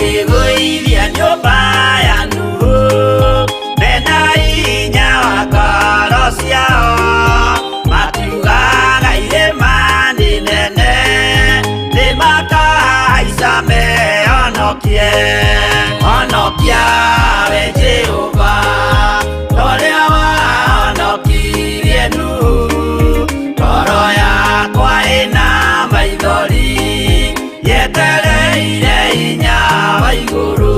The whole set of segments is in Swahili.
magĩgũithia nyũmba ya Nuhu, mena hinya wa ngoro ciao, makiugaga irĩma nĩ nene, nĩmakahaica mehonokie. Honokia we Jehova, ũrĩa wahonokirie Nuhu, ngoro yakwa ĩna maithori, yetereire hinya wa igũrũ.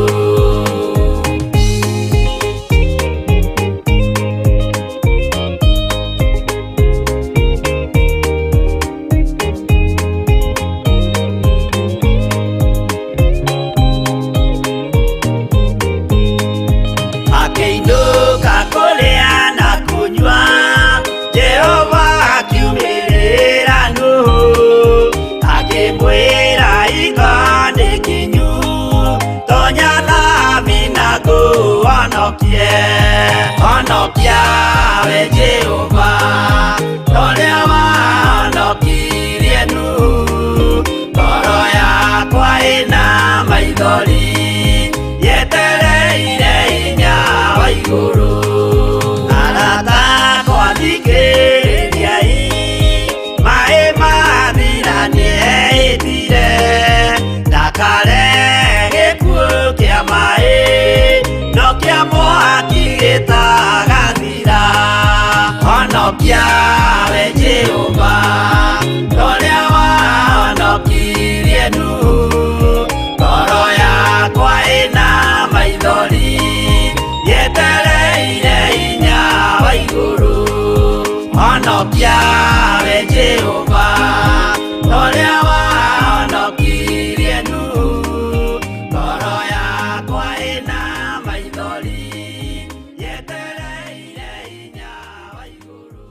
Akĩinũka kũrĩa na kũnyua, Jehova akiumĩrĩra Nuhu, akĩmwĩra iko nĩ kinyu, tonya thabina ngũhonokie. Honokia we Jehova, ũrĩa wahonokirie Nuhu, ngoro yakwa ĩna maithori, yetereire hinya wa igũrũ. Arata akwa thikĩrĩriai, maĩ mathira nĩehĩtire, ndakare gĩkuũ kĩa maĩ, no kĩa mwaki gĩtagathira. Honokia we Jehova, ũrĩa wahonokirie Nuhu, ngoro yakwa ĩna maithori, yetereire hinya wa igũrũ. Honokia we Jehova, ũrĩa wahonokirie Nuhu, ngoro yakwa ĩna maithori, yetereire hinya wa igũrũ.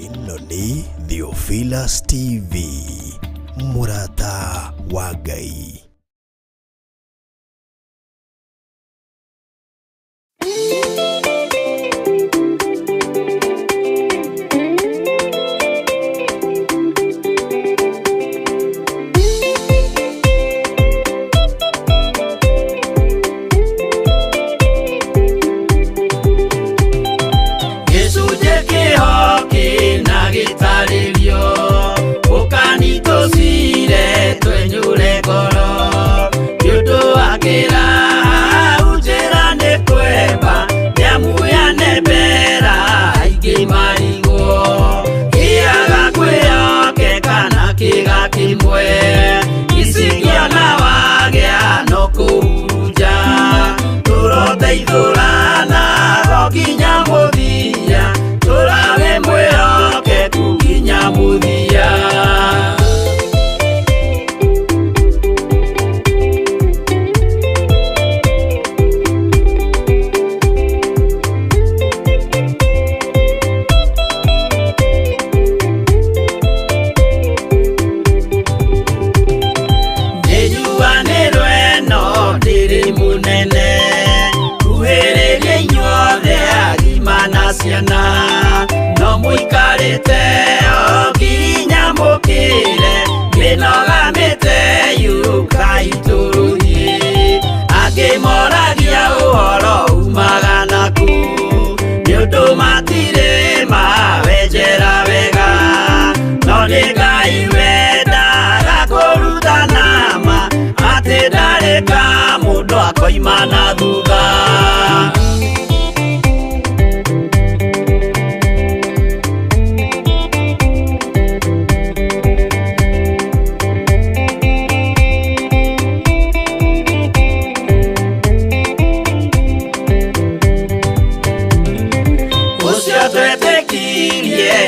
ĩno nĩ Theophilus TV, mũrata wa Ngai. No muikarite oginya mukire minogamite yuka ituruhi akimoragia uhoro umaga naku niundu matire mawenjera wega no ni Ngai wendaga kuruta nama ati ndareka mundu akoima na thutha.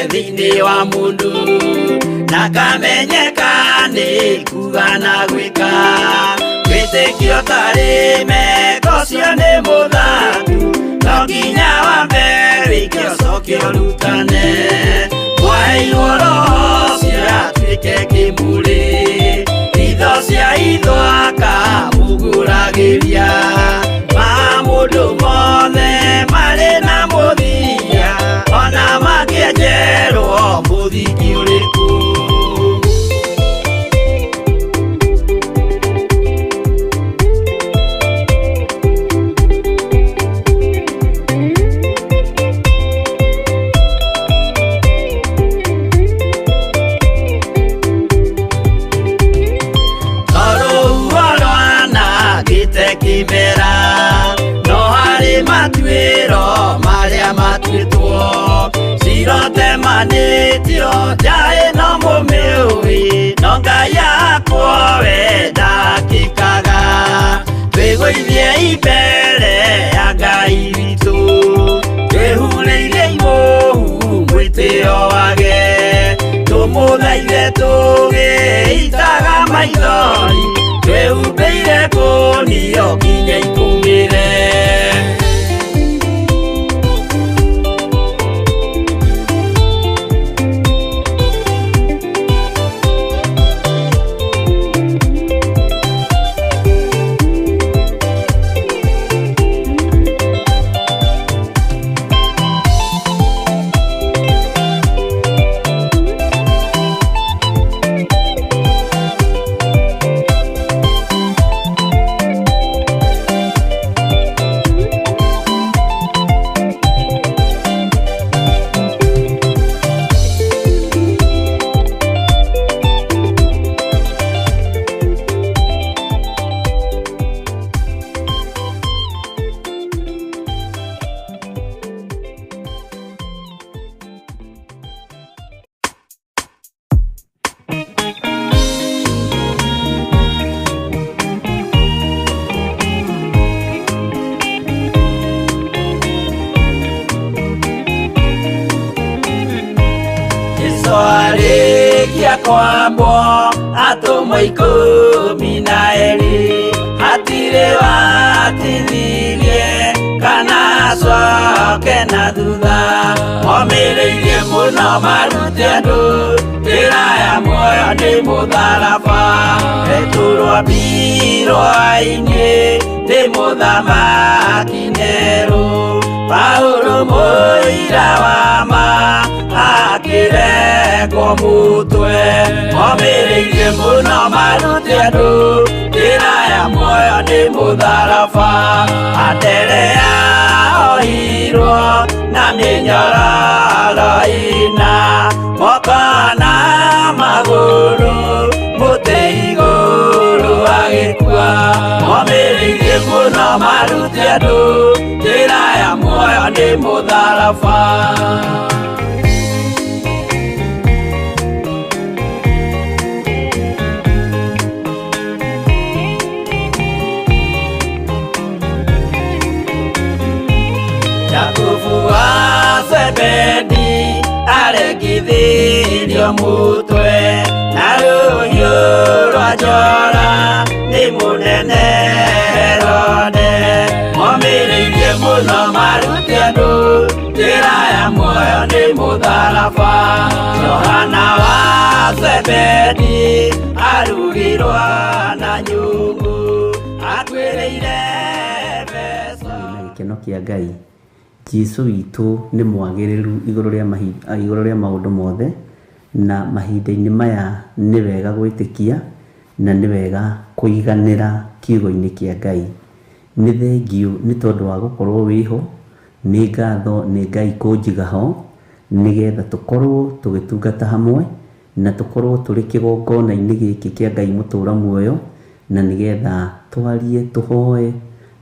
Thini wa mundu na kamenyeka ni kuga na gwika witikio tari meko cio ni muthatu no nginya wambe wikio cokio rutane waheirwo roho cia tuike kimuri itho cia ithwaka muguragiria ma mundu mothe mari na muthia ona magienjerwo muthiki uriku. Kimera no hari matuiro maria matuitwo sirote manitio jae no mumiui no Ngai yakwa we ndakikaga twigũithie imbere ya Ngai witũ twĩhurĩire imuhu mwĩtĩo wage tũmũthaithe tũgĩitaga maithori twĩhumbĩire kũnio nginya ikumĩre. Kwambo atumwo 12 hatirĩ watithirie kana acoke na thutha momereirie muno marute andu njĩra ya muoyo nĩ mũtharaba rĩtũrwo mbirwa-inĩ nĩ mũthamaki Nero Paulo mũira wa ma akĩrengwo mũtwe momereirie mũno marute andu njĩra ya muoyo nĩ mũtharaba Anderea ohirwo na mĩnyororo ina mokana magũrũ mũtĩ igũrũ agĩkua momereirie mũno marute andu njĩra ya muoyo nĩ mũtharaba Zebedi aregithirio mũtwe na rũhiũ rwa njora nĩ mũnene Herode momereirie mũno marute andu njĩra ya muoyo nĩ mũtharaba Johana wa Zebedi arugirwa na nyũngũ atuĩrĩire gĩkeno kĩa Ngai Jesu witũ nĩ mwagĩrĩru igũrũ rĩa maũndũ mothe na mahinda-inĩ maya nĩ wega gwĩtĩkia na nĩ wega kũiganĩra kiugo-inĩ kĩa Ngai nĩ thengio nĩ tondũ wa gũkorwo wĩho nĩ ngatho nĩ Ngai kũnjiga ho nĩgetha tũkorwo tũgĩtungata hamwe na tũkorwo tũrĩ kĩgongona-inĩ gĩkĩ kĩa Ngai mũtũra muoyo na nĩgetha twarie tũhoe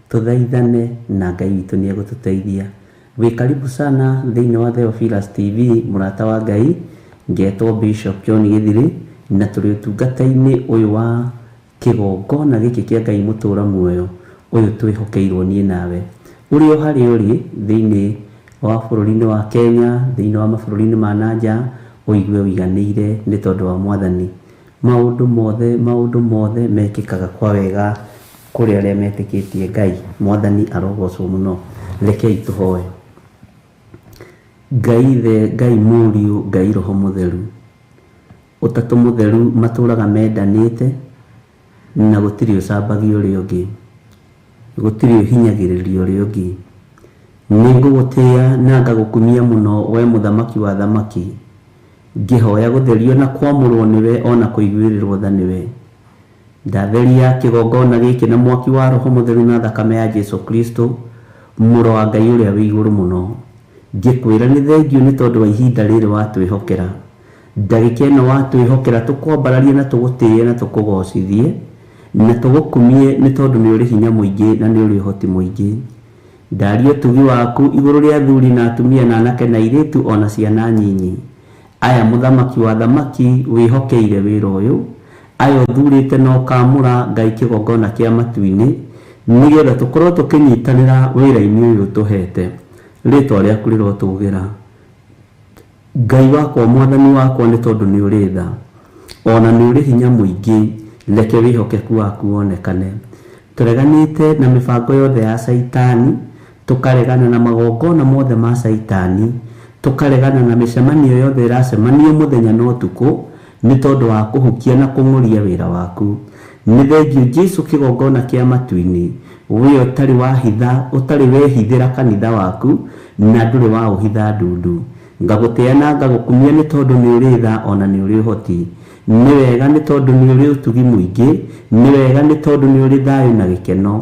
tũthaithane na Ngai witũ nĩ egũtũteithia Karibu sana thĩinĩ wa Theophilus TV mũrata wa Ngai ngetwo Bishop John Gĩthiri na tũrĩ ũtungata-inĩ ũyũ wa kĩgongona gĩkĩ kĩa Ngai mũtũra muoyo ũyũ twĩhokeirwo niĩ nawe ũrĩ o harĩa ũrĩ thĩinĩ wa bũrũri-inĩ wa Kenya thĩinĩ wa mabũrũri-inĩ ma nanja ũigue ũiganĩire nĩ tondũ wa Mwathani maũndũ mothe mekĩkaga kwa wega kũrĩ arĩa metĩkĩtie Ngai Mwathani arogocwo mũno rekei tũhoe Ngai mũriũ Ngai roho mũtheru ũtatũ mũtheru matũraga mendanĩte na gũtirĩ ũcambagia ũrĩa ũngĩ gũtirĩ ũhinyagĩrĩria ũrĩa ũngĩ nĩ ngũgũtĩĩa na ngagũkumia mũno we mũthamaki wa thamaki ngĩhoya gũtherio na kwamũrwo nĩwe ona kũiguĩrĩrwo tha nĩwe ndatheria kĩgongona gĩkĩ na mwaki wa roho mũtheru na thakame ya Jesu Kristo mũro wa Ngai ũrĩa wĩ igũrũ mũno ngĩkwĩra nĩ thengio nĩ tondũ wa ihinda rĩrĩ watwĩhokera ndagĩka ĩno watwĩhokera tũkwambararie na tũgũtĩe na tũkũgocithie na tũgũkumie nĩ tondũ nĩ ũrĩ hinya mũingĩ na nĩ ũrĩ ũhoti mũingĩ ndaria ũtugi waku igũrũ rĩa athuri na atumia na anake na airĩtu ona ciana nyinyi aya mũthamaki wa thamaki wĩhokeire wĩra ũyũ aya ũthurĩte na ũkamũra Ngai kĩgongona kĩa matu-inĩ nĩgetha tũkorwo tũkĩnyitanĩra wĩra-inĩ ũyũ tũhete rĩtwa rĩaku rĩrotũgĩra Ngai wakwa Mwathani wakwa nĩ tondũ nĩ ũrĩ tha ona nĩ ũrĩ hinya mũingĩ reke wĩhokeku waku wonekane tũreganĩte na mĩbango yothe ya Saitani tũkaregana na magongona mothe ma Saitani tũkaregana na mĩcemanio yothe ĩracemanio mũthenya na ũtukũ nĩ tondũ wa kũhukia na kũng'ũria wĩra waku nĩ thengio Jesu kĩgongona kĩa matu-inĩ we ũtarĩ wahitha ũtarĩ wehithĩra kanitha waku na ndũrĩ wa ũhitha ndundu ngagũtĩĩa na ngagũkumia nĩ tondũ nĩ ũrĩ tha ona nĩ ũrĩ ũhoti nĩ wega nĩ tondũ nĩ ũrĩ ũtugi mũingĩ nĩ wega nĩ tondũ nĩ ũrĩ thayũ na gĩkeno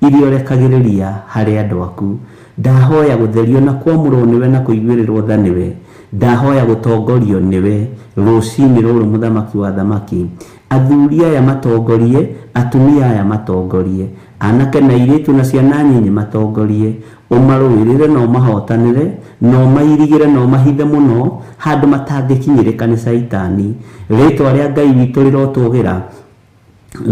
iria ũrekagĩrĩria harĩ andũ aku ndahoya gũtherio na kwamũrwo nĩwe na kũiguĩrĩrwo tha nĩwe ndahoya gũtongorio nĩwe rũcinĩ rũrũ mũthamaki wa thamaki athuri aya matongorie atumia aya matongorie anake na airĩtu na ciana nyinyi matongorie ũmarũĩrĩre na ũmahotanĩre na ũmairigĩre na ũmahithe mũno handũ matangĩkinyĩrĩka nĩ Saitani rĩtwa rĩa Ngai witũ rĩrotũgĩra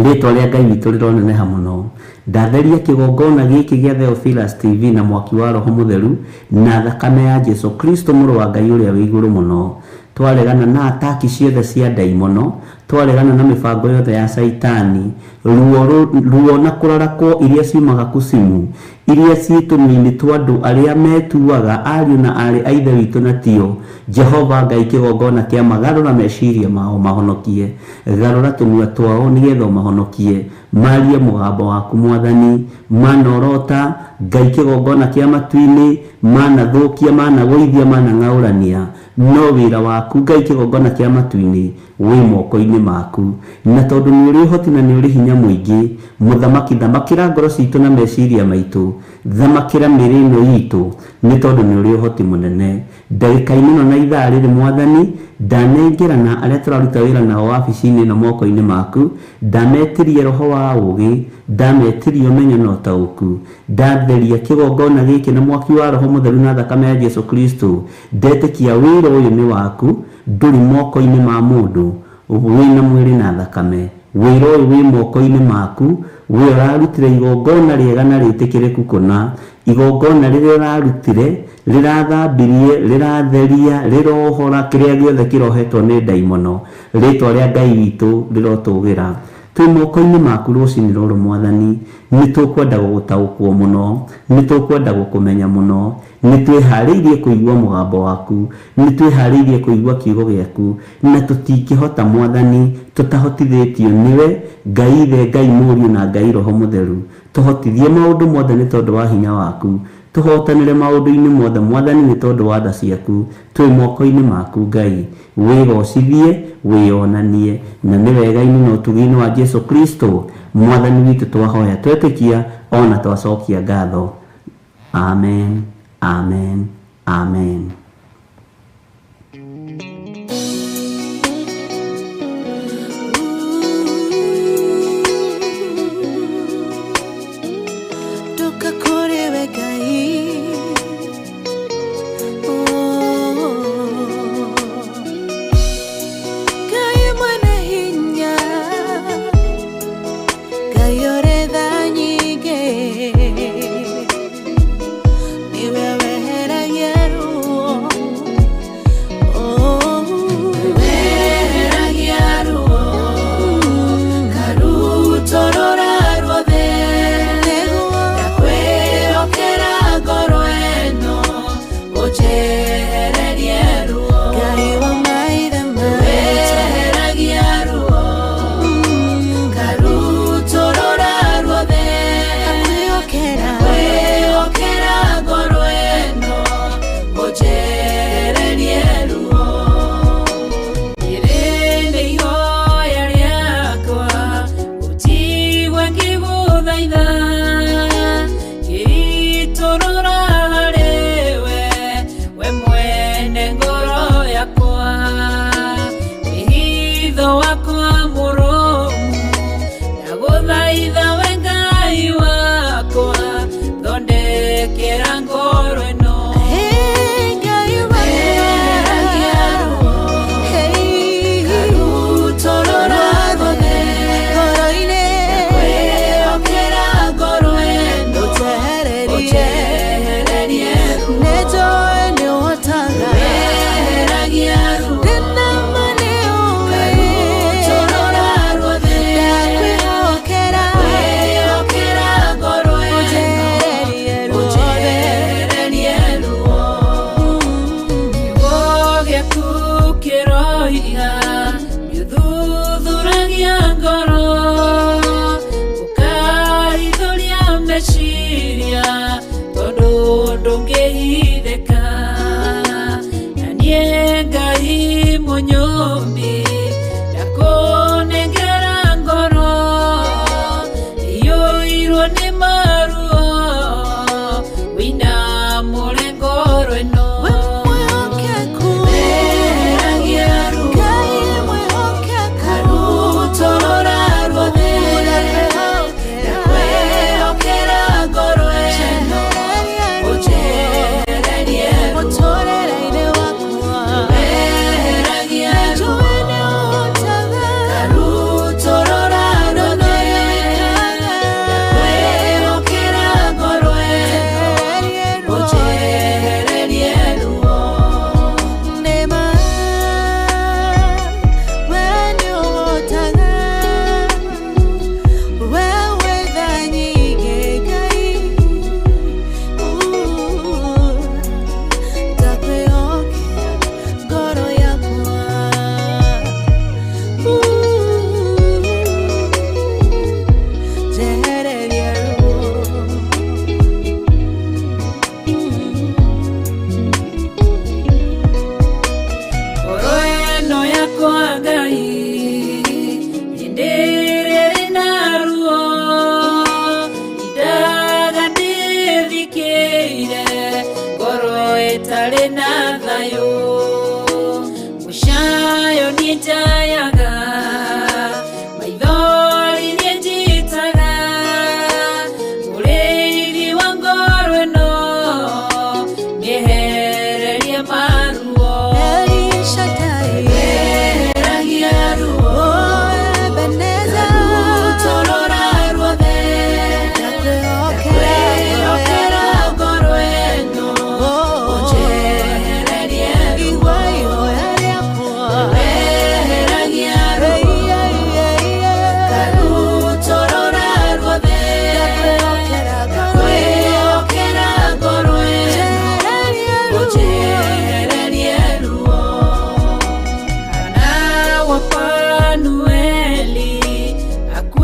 rĩtwa rĩa Ngai witũ rĩroneneha mũno ndatheria kĩgongona gĩkĩ gĩa Theophilus TV na mwaki wa roho mũtheru na thakame ya Jesu Kristo mũrũ wa Ngai ũrĩa wĩ igũrũ mũno twaregana na ataki ciothe cia ndaimono twaregana na mĩbango yothe ya Saitani ruo na kũrarakwo iria ciumaga kusimu iria ciitũmi-inĩ twa andũ arĩa metuaga ariũ na arĩ a Ithe witũ na tio Jehova Ngai kĩgongona kĩa magarũra meciria mao mahonokie, garũra tũnua twao nĩgetha mahonokie, marie mũgambo waku Mwathani, manorota Ngai kĩgongona kĩa matu-inĩ, manathũkia, managũithia, manang'aũrania, no wĩra waku Ngai kĩgongona kĩa matu-inĩ wĩ moko-inĩ maku, na tondũ nĩ ũrĩ ũhoti na nĩ ũrĩ hinya mũingĩ, mũthamaki thamakĩra ngoro citũ na meciria maitũ, thamakĩra mĩĩrĩ ĩno itũ, nĩ tondũ nĩ ũrĩ ũhoti mũnene. Ndagĩka-inĩ ĩno na ithaa rĩrĩ Mwathani, ndanengerana arĩa tũraruta wĩra nao wabici-inĩ ĩno moko-inĩ maku, ndametirie roho wa ũũgĩ, ndametirie ũmenyo na ũtaũku, ndatheria kĩgongona gĩkĩ na mwaki wa Roho Mũtheru na thakame ya Jesũ Kristo, ndetĩkia wĩra ũyũ nĩ waku, ndũrĩ moko-inĩ ma mũndũ wĩna mwĩrĩ na thakame, wĩra ũyũ wĩ moko-inĩ maku, we ũrarutire igongona rĩega na rĩtĩkĩrĩku kũna, igongona rĩrĩa ũrarutire rĩrathambirie, rĩratheria, rĩrohora kĩrĩa gĩothe kĩrohetwo nĩ ndaimono, rĩtwa rĩa Ngai witũ rĩrotũgĩra. Twĩ moko-inĩ maku rũcinĩ rũrũ Mwathani, nĩ tũkwenda gũgũtaũkwo mũno, nĩ tũkwenda gũkũmenya mũno, nĩ twĩharĩirie kũigua mũgambo waku, nĩ twĩharĩirie kũigua kiugo gĩaku, na tũtingĩhota Mwathani tũtahotithĩtio nĩwe Ngai Ithe, Ngai Mũriũ na Ngai Roho Mũtheru. Tũhotithie maũndũ mothe nĩ tondũ wa hinya waku, tũhotanĩre maũndũ-inĩ mothe Mwathani nĩ tondũ wa tha ciaku. Twĩ moko-inĩ maku Ngai, wĩgocithie, wĩonanie, na nĩ wega-inĩ na ũtugi-inĩ wa Jesũ Kristo Mwathani witũ twahoya twetĩkia ona twacokia ngatho. Amen, amen, amen. Ni wewe hera yeru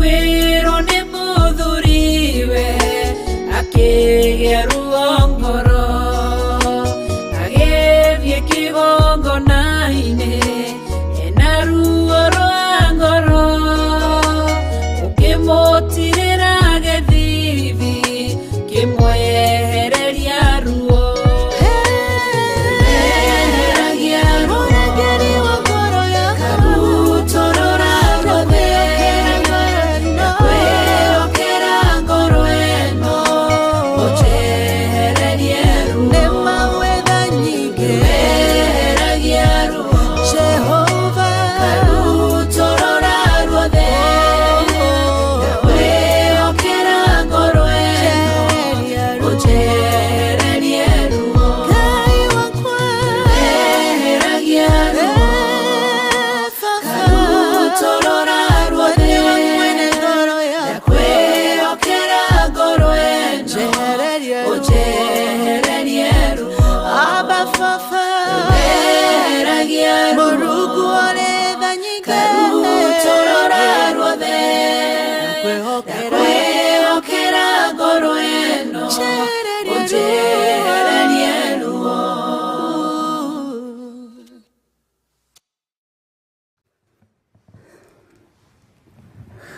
kwĩrwo nĩ mũthuriwe akĩgĩa ruo ngoro agĩthiĩ kĩgongona-inĩ ena ruo rwa ngoro ũkĩmũtirĩra gĩthithi kĩmwehereria ruo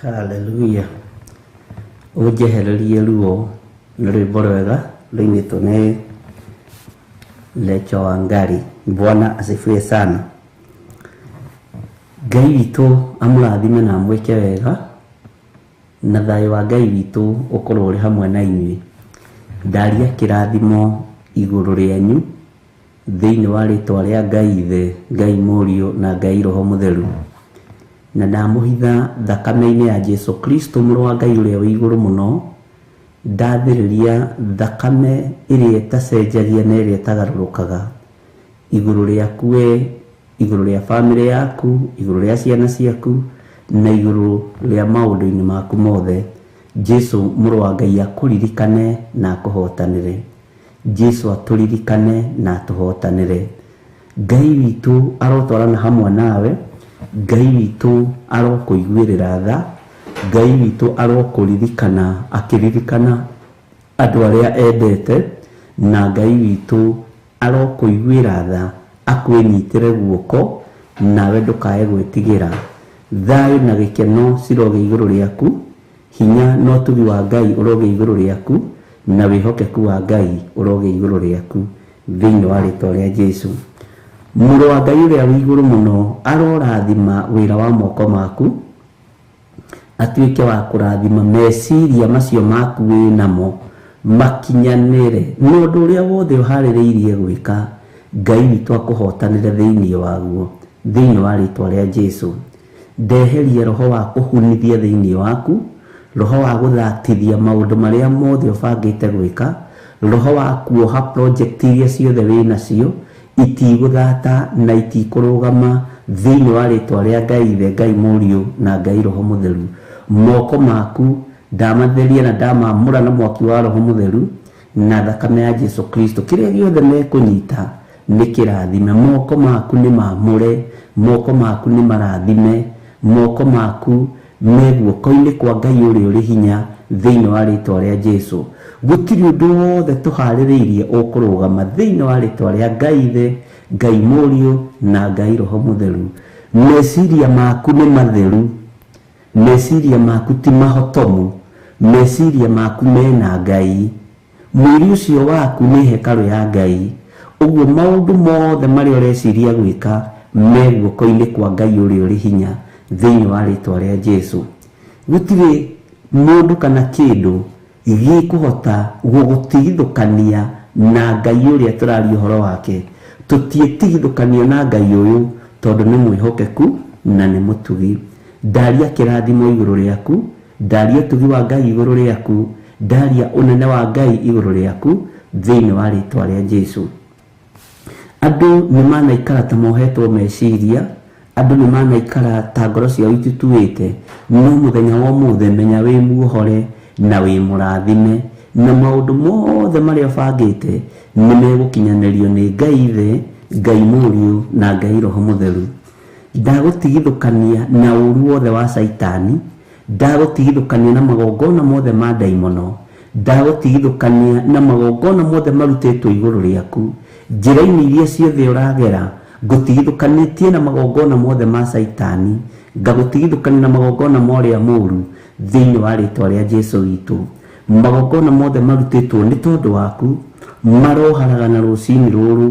Hallelujah. Ujehererie ruo nĩ rwĩmbo rwega rũinĩtwo nĩ Lecho Wangari. Bwana asifiwe sana. Ngai witũ amũrathime na amwĩke wega, na thayũ wa Ngai witũ ũkorwo ũrĩ hamwe na inyuĩ. Ndaria kĩrathimo igũrũ rĩanyu thĩinĩ wa rĩtwa rĩa Ngai Ithe, Ngai Mũriũ na Ngai Roho Mũtheru. Na ndamũhitha thakame-inĩ ya Jesu Kristo mũrũ wa Ngai ũrĩa wĩ igũrũ mũno, ndathĩrĩria thakame ĩrĩa ĩtacenjagia na ĩrĩa ĩtagarũrũkaga igũrũ rĩaku we, igũrũ rĩa bamĩrĩ yaku, igũrũ rĩa ciana ciaku na igũrũ rĩa maũndũ-inĩ maku mothe. Jesu mũrũ wa Ngai akũririkane na akũhotanĩre. Jesu atũririkane na atũhotanĩre. Ngai witũ arotwarana hamwe nawe. Ngai witũ arokũiguĩrĩra tha. Ngai witũ arokũririkana akĩririkana andũ arĩa endete, na Ngai witũ arokũiguĩra tha akwĩnyitĩre guoko nawe ndũkae gwĩtigĩra. Thayũ na gĩkeno ciroge igũrũ rĩaku, hinya na ũtugi wa Ngai ũroge igũrũ rĩaku, na wĩhokeku wa Ngai ũroge igũrũ rĩaku thĩinĩ wa rĩtwa rĩa Jesu. Mũrũ wa Ngai ũrĩa wĩ igũrũ mũno arorathima wĩra wa moko maku, atuĩke wa kũrathima meciria macio maku wĩ namo makinyanĩre na ũndũ ũrĩa wothe ũharĩrĩirie gwĩka. Ngai witũ akũhotanĩre thĩinĩ waguo thĩinĩ wa rĩtwa rĩa Jesu. Ndeherie roho wa kũhunithia thĩinĩ waku, roho wa gũthatithia maũndũ marĩa mothe ũbangĩte gwĩka, roho wa kuoha project iria ciothe wĩ nacio itigũthata na itikũrũgama thĩinĩ wa rĩtwa rĩa Ngai Ithe, Ngai Mũriũ na Ngai Roho Mũtheru. Moko maku ndamatheria na ndamamũra na mwaki wa Roho Mũtheru na thakame ya Jesu Kristo. Kĩrĩa gĩothe mekũnyita nĩ kĩrathime. Moko maku nĩ mamũre, moko maku nĩ marathime, moko maku me guoko-inĩ kwa Ngai ũrĩa ũrĩ hinya thĩinĩ wa rĩtwa rĩa Jesu. Gũtirĩ ũndũ wothe tũharĩrĩirie ũkũrũgama thĩinĩ wa rĩtwa rĩa Ngai Ithe, Ngai Mũriũ na Ngai Roho Mũtheru. Meciria maku nĩ matheru, meciria maku ti mahotomu, meciria maku mena Ngai. Mwĩrĩ ũcio waku nĩ hekarũ ya Ngai. Ũguo maũndũ mothe marĩa ũreciria gwĩka me guoko-inĩ kwa Ngai ũrĩa ũrĩ hinya thĩinĩ wa rĩtwa rĩa Jesu. Gũtirĩ mũndũ kana kĩndũ gĩkũhota gũgũtigithũkania na Ngai ũrĩa tũraria ũhoro wake. Tũtiĩtigithũkanio na Ngai ũyũ tondũ nĩ mwĩhokeku na nĩ mũtugi. Ndaria kĩrathimo igũrũ rĩaku, ndaria ũtugi wa Ngai igũrũ rĩaku, ndaria ũnene wa Ngai igũrũ rĩaku thĩinĩ wa rĩtwa rĩa Jesu. Andũ nĩ manaikara ta mohetwo meciria, andũ nĩ manaikara ta ngoro ciao itituĩte, no mũthenya wa ũmũthĩ menya wĩ muohore na wĩ mũrathime, na maũndũ mothe marĩa ũbangĩte nĩ megũkinyanĩrio nĩ Ngai Ithe, Ngai Mũriũ na Ngai Roho Mũtheru. Ndagũtigithũkania na ũru wothe wa Saitani, ndagũtigithũkania na magongona mothe ma ndaimono, ndagũtigithũkania na magongona mothe marutĩtwo igũrũ rĩaku, njĩra-inĩ iria ciothe ũragera, ngũtigithũkanĩtie na magongona mothe ma Saitani, ngagũtigithũkania na magongona morĩa mũru thĩinĩ wa rĩtwa rĩa Jesũ witũ. Magongona mothe marutĩtwo nĩ tondũ waku maroharagana rũcinĩ rũrũ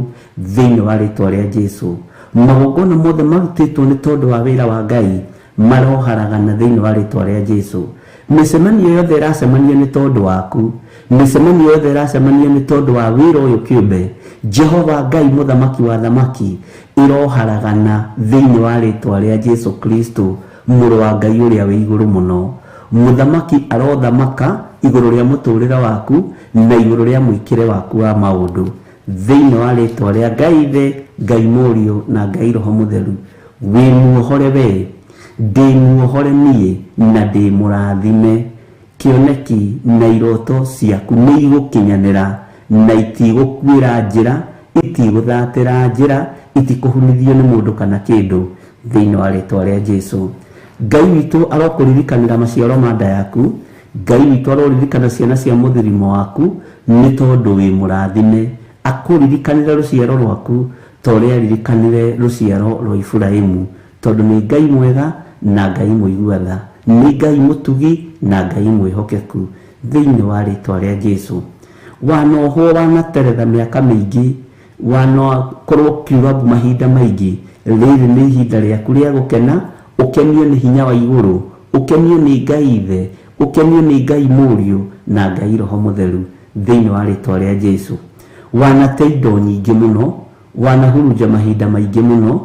thĩinĩ wa rĩtwa rĩa Jesũ. Magongona mothe marutĩtwo nĩ tondũ wa wĩra wa Ngai maroharagana thĩinĩ wa rĩtwa rĩa Jesũ. Mĩcemanio yothe ĩracemania nĩ tondũ waku, mĩcemanio yothe ĩracemania nĩ tondũ wa wĩra ũyũ kĩũmbe, Jehova Ngai mũthamaki wa thamaki, iroharagana thĩinĩ wa rĩtwa rĩa Jesũ Kristo, mũrũ wa Ngai ũrĩa wĩ igũrũ mũno. Mũthamaki arothamaka igũrũ rĩa mũtũrĩre waku na igũrũ rĩa mwĩkĩre waku wa maũndũ thĩinĩ wa rĩtwa rĩa Ngai Ithe, Ngai Mũriũ na Ngai Roho Mũtheru. Wĩ muohore we, ndĩ muohore niĩ na ndĩ mũrathime. Kĩoneki na iroto ciaku nĩ igũkinyanĩra na itigũkuĩra njĩra, itigũthatĩra njĩra, itikũhunithio nĩ mũndũ kana kĩndũ thĩinĩ wa rĩtwa rĩa Jesũ. Ngai witũ arokũririkanĩra maciaro ma nda yaku, Ngai witũ aroririkana ciana cia mũthirimo waku nĩ tondũ wĩ mũrathime. Akũririkanĩra rũciaro rwaku ta ũrĩa aririkanire rũciaro rwa Iburahĩmu, tondũ nĩ Ngai mwega na Ngai mũigua tha, nĩ Ngai mũtugi na Ngai mwĩhokeku thĩinĩ wa rĩtwa rĩa Jesũ. Wanohwo wanateretha mĩaka mĩingĩ, wanakorwo kiuga mahinda maingĩ, rĩrĩ nĩ ihinda rĩaku rĩa gũkena, ũkenio nĩ hinya wa igũrũ, ũkenio nĩ Ngai Ithe, ũkenio nĩ Ngai Mũriũ na Ngai Roho Mũtheru thĩinĩ wa rĩtwa rĩa Jesũ. Wanate indo nyingĩ mũno, wanahurunja mahinda maingĩ mũno,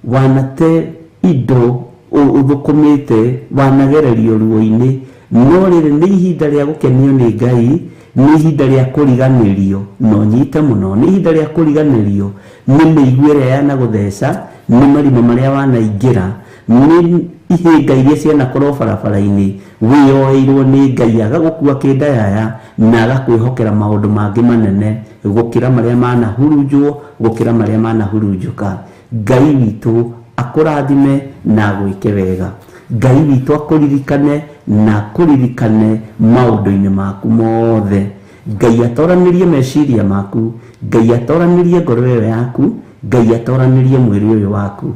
wanate indo ũthũkũmĩte, wanagererio ruo-inĩ, no rĩrĩ nĩ ihinda rĩa gũkenio nĩ Ngai, nĩ ihinda rĩa kũriganĩrio, no nyite mũno, nĩ ihinda rĩa kũriganĩrio nĩ mĩigua ĩrĩa yanagũtheca, nĩ marima marĩa wanaingĩra, nĩ ihĩnga iria cianakorwo barabara-inĩ, wĩyoeirwo nĩ Ngai agagũkua kĩndayaya na agakwĩhokera maũndũ mangĩ manene gũkĩra marĩa manahurunjwo, gũkĩra marĩa manahurunjũka. Ngai witũ akũrathime na agwĩke wega. Ngai witũ akũririkane na akũririkane maũndũ-inĩ maku mothe. Ngai atoranĩrie meciria maku, Ngai atoranĩrie ngoro ĩyo yaku, Ngai atoranĩrie mwĩrĩ ũyũ waku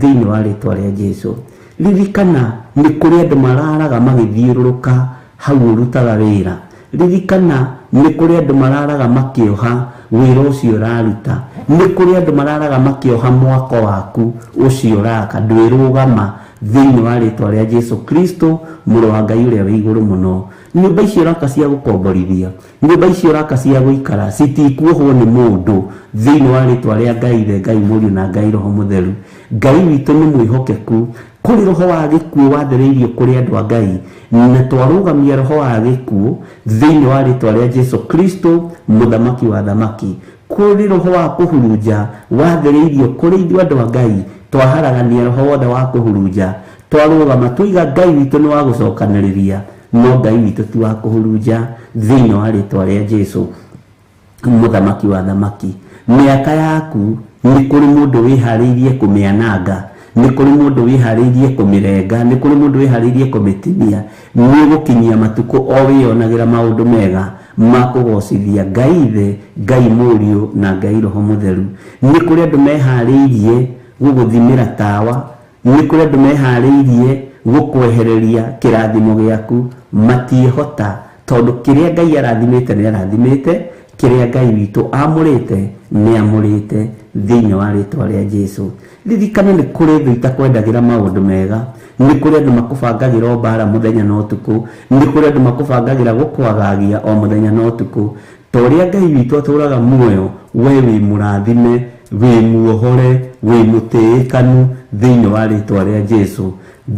thĩinĩ wa rĩtwa rĩa Jesũ. Ririkana nĩ kũrĩ andũ mararaga magĩthiũrũrũka hau ũrutaga wĩra. Ririkana nĩ kũrĩ andũ mararaga makĩoha wĩra ũcio ũraruta. Nĩ kũrĩ andũ mararaga makĩoha mwako waku ũcio ũraka, ndwĩrũgama thĩinĩ wa rĩtwa rĩa Jesũ Kristo, mũrũ wa Ngai ũrĩa wĩ igũrũ mũno. Nyũmba icio ũraka cia gũkomborithia, nyũmba icio ũraka cia gũikara, citikuohwo nĩ mũndũ thĩinĩ wa rĩtwa rĩa Ngai Ithe, Ngai Mũriũ na Ngai Roho Mũtheru. Ngai witũ nĩ mwĩhokeku, kũrĩ roho wa gĩkuũ wathĩrĩirio kũrĩ andũ a Ngai, na twarũgamia roho wa gĩkuũ thĩinĩ wa rĩtwa rĩa Jesũ Kristo, mũthamaki wa thamaki. Kũrĩ roho wa kũhurunja wathĩrĩirio kũrĩ ithuĩ andũ a Ngai, twaharagania roho wothe wa kũhurunja, twarũgama tuiga Ngai witũ nĩ wa gũcokanĩrĩria, no Ngai witũ ti wa kũhurunja thĩinĩ wa rĩtwa rĩa Jesũ, mũthamaki wa thamaki. Mĩaka yaku nĩ kũrĩ mũndũ wĩharĩirie kũmĩananga, nĩ kũrĩ mũndũ wĩharĩirie kũmĩrenga, nĩ kũrĩ mũndũ wĩharĩirie kũmĩtinia. Nĩ gũkinyia matukũ o wĩonagĩra maũndũ mega ma kũgocithia Ngai Ithe, Ngai Mũriũ na Ngai Roho Mũtheru. Nĩ kũrĩ andũ meharĩirie gũgũthimĩra tawa, nĩ kũrĩ andũ meharĩirie gũkwehereria kĩrathimo gĩaku, matiĩhota, tondũ kĩrĩa Ngai arathimĩte nĩ arathimĩte, kĩrĩa Ngai witũ amũrĩte nĩ amũrĩte thĩinĩ wa rĩtwa rĩa Jesũ. Ririkana nĩ kũrĩ thũ itakwendagĩra maũndũ mega, nĩ kũrĩ andũ makũbangagĩra mbara mũthenya na ũtukũ, nĩ kũrĩ andũ makũbangagĩra gũkwagagia o mũthenya na ũtukũ. Ta ũrĩa Ngai witũ atũraga muoyo, we wĩ mũrathime, wĩ muohore, wĩ mũtĩĩkanu thĩinĩ wa rĩtwa rĩa Jesũ.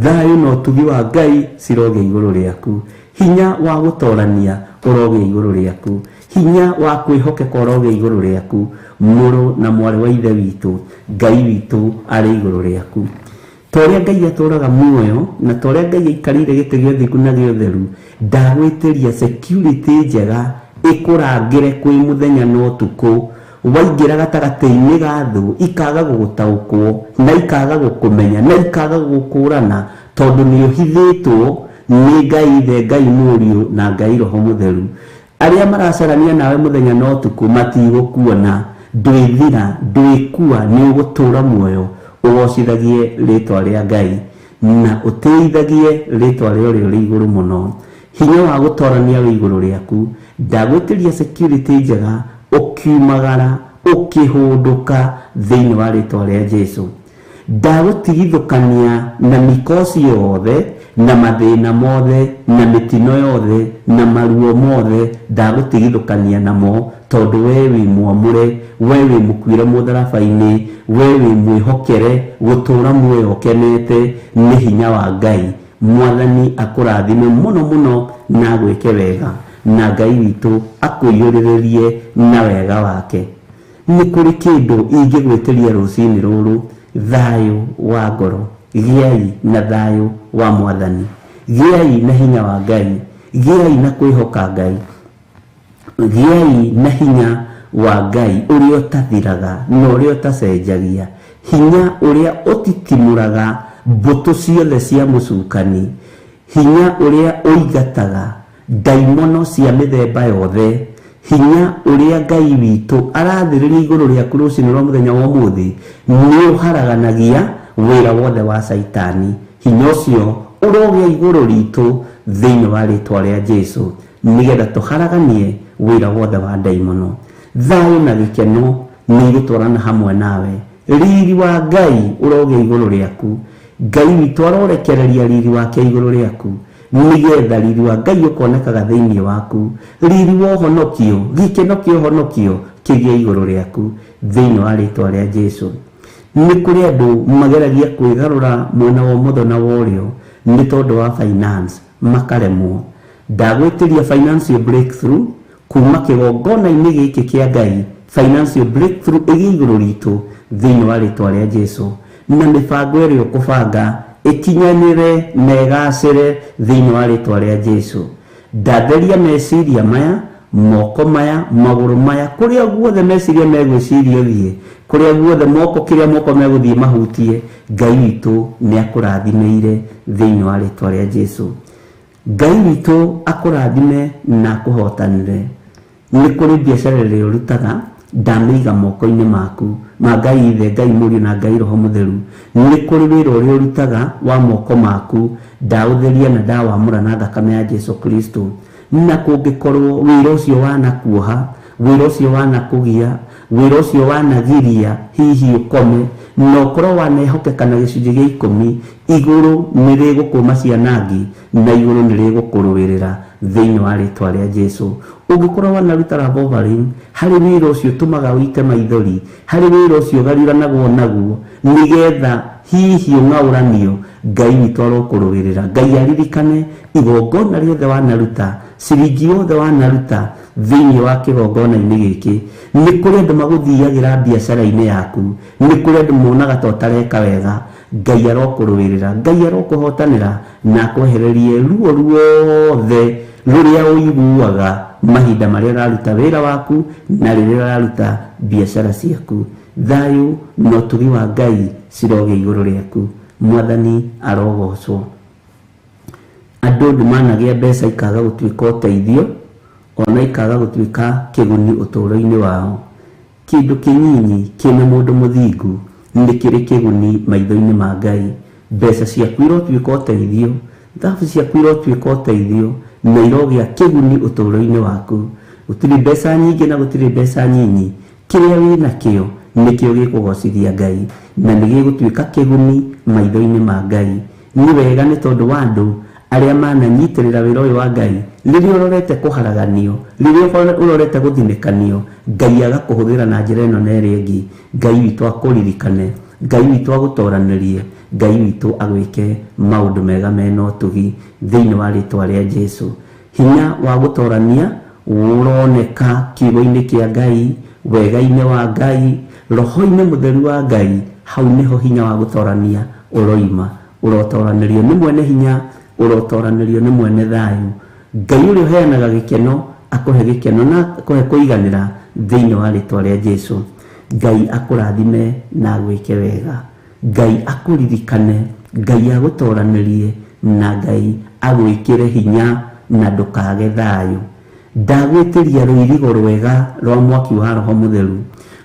Thayũ na ũtugi wa Ngai cirogĩa igũrũ rĩaku, hinya wa gũtorania ũrogĩa igũrũ rĩaku, hinya wa kwĩhokeka ũrogĩa igũrũ rĩaku, mũrũ na mwarĩ wa Ithe witũ, Ngai witũ arĩ igũrũ rĩaku. Ta ũrĩa Ngai atũraga muoyo, na ta ũrĩa Ngai aikarĩire gĩtĩ gĩa ũthingu na gĩa ũtheru, ndagwĩtĩria security njega ĩkũrangĩre kwĩ mũthenya na ũtukũ. Waingĩra gatagatĩ-inĩ ga thũ, ikaga gũgũtaũkwo na ikaga gũkũmenya na ikaga gũkũrana, tondũ nĩ ũhithĩtwo nĩ Ngai Ithe, Ngai Mũriũ na Ngai Roho Mũtheru. Arĩa maracarania nawe mũthenya na ũtukũ matigũkuona, ndwĩthira, ndwĩkua, nĩ ũgũtũũra muoyo ũgocithagie rĩtwa rĩa Ngai na ũtĩithagie rĩtwa rĩa ũrĩa ũrĩ igũrũ mũno. Hinya wa gũtorania wĩ igũrũ rĩaku, ndagwĩtĩria security njega ũkiumagara ũkĩhũndũka thĩinĩ wa rĩtwa rĩa Jesũ. Ndagũtigithũkania na mĩkosi yothe na mathĩna mothe na mĩtino yothe na maruo mothe, ndagũtigithũkania namo, tondũ we wĩ mwamũre, we wĩ mũkuĩre mũtharaba-inĩ, we wĩ mwĩhokere gũtũũra muoyo ũkenete nĩ hinya wa Ngai. Mwathani akũrathime mũno mũno na gwĩke wega, na Ngai witũ akũiyũrĩrĩrie na wega wake. Nĩ kũrĩ kĩndũ ingĩgwĩtĩria rũcinĩ rũrũ: thayũ wa ngoro. Gĩai na thayũ wa Mwathani, gĩai na hinya wa Ngai, gĩai na kwĩhoka Ngai, gĩai na hinya wa Ngai ũrĩa ũtathiraga na ũrĩa ũtacenjagia, hinya ũrĩa ũtitimũraga mbũtũ ciothe cia mũcukani, hinya ũrĩa ũingataga ndaimono cia mĩthemba yothe, hinya ũrĩa Ngai witũ arathĩrĩria igũrũ rĩaku rũcinĩ rwa mũthenya wa ũmũthĩ nĩ ũharaganagia wĩra wothe wa Saitani. Hinya ũcio ũrogĩa igũrũ ritũ thĩinĩ wa rĩtwa rĩa Jesũ, nĩgetha tũharaganie wĩra wothe wa ndaimono. Thayũ na gĩkeno nĩ igũtwarana hamwe nawe. Riri wa Ngai ũrogĩa igũrũ rĩaku. Ngai witũ arorekereria riri wake igũrũ rĩaku, nĩgetha riri wa Ngai ũkonekaga thĩinĩ waku. Riri wa ũhonokio, gĩkeno kĩa ũhonokio kĩgĩe igũrũ rĩaku thĩinĩ wa rĩtwa rĩa Jesũ. Nĩ kũrĩ andũ mageragia kwĩgarũra mwena wa ũmotho na wa ũrĩo nĩ tondũ wa finance makaremwo. Ndagwĩtĩria financial breakthrough kuma kĩgongona-inĩ gĩkĩ kĩa Ngai. Financial breakthrough ĩgĩe igũrũ ritũ thĩinĩ wa rĩtwa rĩa Jesũ, na mĩbango ĩrĩa ũkũbanga ĩkinyanĩre na ĩgacĩre thĩinĩ wa rĩtwa rĩa Jesũ. Ndatheria meciria maya, moko maya, magũrũ maya, kũrĩa guothe meciria megwĩciria ũthiĩ, kũrĩa guothe moko, kĩrĩa moko megũthiĩ mahutie, Ngai witũ nĩ akũrathimĩire thĩinĩ wa rĩtwa rĩa Jesũ. Ngai witũ akũrathime na akũhotanĩre. Nĩ kũrĩ biacara ĩrĩa ũrutaga ndamĩiga moko-inĩ maku, ma Ngai Ithe, Ngai Mũriũ na Ngai Roho Mũtheru. Nĩ kũrĩ wĩra ũrĩa ũrutaga wa moko maku ndaũtheria na ndawamũra na thakame ya Jesũ Kristo. Na kũngĩkorwo wĩra ũcio wanakuoha, wĩra ũcio wanakũgia, wĩra ũcio wanagiria hihi ũkome, na ũkorwo wanehokeka na gĩcunjĩ gĩa 10, igũrũ nĩ rĩgũkũma cianangi na igũrũ nĩ rĩgũkũrũĩrĩra thĩinĩ wa rĩtwa rĩa Jesũ. Ũngĩkorwo wanaruta laboring, harĩ wĩra ũcio ũtũmaga ũite maithori, harĩ wĩra ũcio ũgariũranagwo naguo, nĩgetha hihi ũng'aũranio, Ngai witũ arokũrũĩrĩra. Ngai aririkane igongona rĩothe wanaruta, ciringi yothe wanaruta thĩinĩ wa kĩgongona-inĩ gĩkĩ. Nĩ kũrĩ andũ magũthiagĩra biacara-inĩ yaku, nĩ kũrĩ andũ monaga ta ũtareka wega. Ngai arokũrũĩrĩra, Ngai arokũhotanĩra na akwehererie ruo ruothe rũrĩa ũiguaga mahinda marĩa ũraruta wĩra waku na rĩrĩa ũraruta biacara ciaku. Thayũ na ũtugi wa Ngai cirogĩa igũrũ rĩaku. Mwathani arogocwo. Andũ nĩmanagĩa mbeca ikaga gũtuĩka ũteithio, ona ikaga gũtuĩka kĩguni ũtũũro-inĩ wao. Kĩndũ kĩnyinyi kĩna mũndũ mũthingu nĩ kĩrĩ kĩguni maitho-inĩ ma Ngai. Mbeca ciaku irotuĩka ũteithio, thabu ciaku irotuĩka ũteithio, na irogĩa kĩguni ũtũũro-inĩ waku. Gũtirĩ mbeca nyingĩ na gũtirĩ mbeca nyinyi, kĩrĩa wĩna kĩo nĩkĩo gĩkũgocithia Ngai na nĩ gĩgũtuĩka kĩguni maitho-inĩ ma Ngai. Nĩ wega nĩ tondũ wa andũ arĩa mananyitĩrĩra wĩra ũyũ wa Ngai. Rĩrĩa ũrorete kũharaganio, rĩrĩa ũrorete gũthinĩkanio, Ngai agakũhũthĩra na njĩra ĩno na ĩrĩa ĩngĩ. Ngai witũ akũririkane, Ngai witũ agũtoranĩrie, Ngai witũ agwĩke maũndũ mega mena ũtugi thĩinĩ wa rĩtwa rĩa Jesũ. Hinya wa gũtorania ũroneka kiugo-inĩ kĩa Ngai, wega-inĩ wa Ngai, Roho-inĩ Mũtheru wa Ngai. Hau nĩho hinya wa gũtorania ũroima. Ũrotoranĩrio nĩ mwene hinya, ũrotoranĩrio nĩ mwene thayũ. Ngai ũrĩa ũheanaga gĩkeno akũhe gĩkeno na akũhe kũiganĩra thĩinĩ wa rĩtwa rĩa Jesũ. Ngai akũrathime na agwĩke wega. Ngai akũririkane, Ngai agũtoranĩrie, na Ngai agwikire hinya na ndukage thayo. Ndagwitiria ruirigo rwega rwa mwaki wa Roho Mutheru.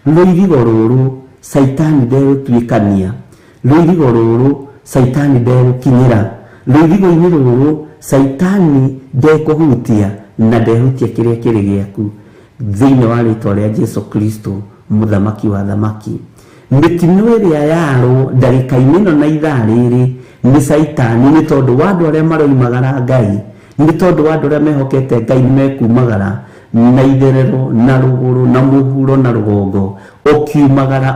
Ruirigo ruru Saitani ndegutwikania, ruirigo ruru Saitani ndegukinyira, ruirigo-ini ruru Saitani ndekuhutia na ndehutia kiria kiri giaku thiini wa ritwa ria Jesu Kristo muthamaki wa thamaki. Mitino iria yaro ndagika-ini ino na ithaa riri ni Saitani, ni tondu wa andu aria maroimagara Ngai, ni tondu wa andu aria mehokete Ngai mekumagara na itherero na ruguru na muhuro na rugongo,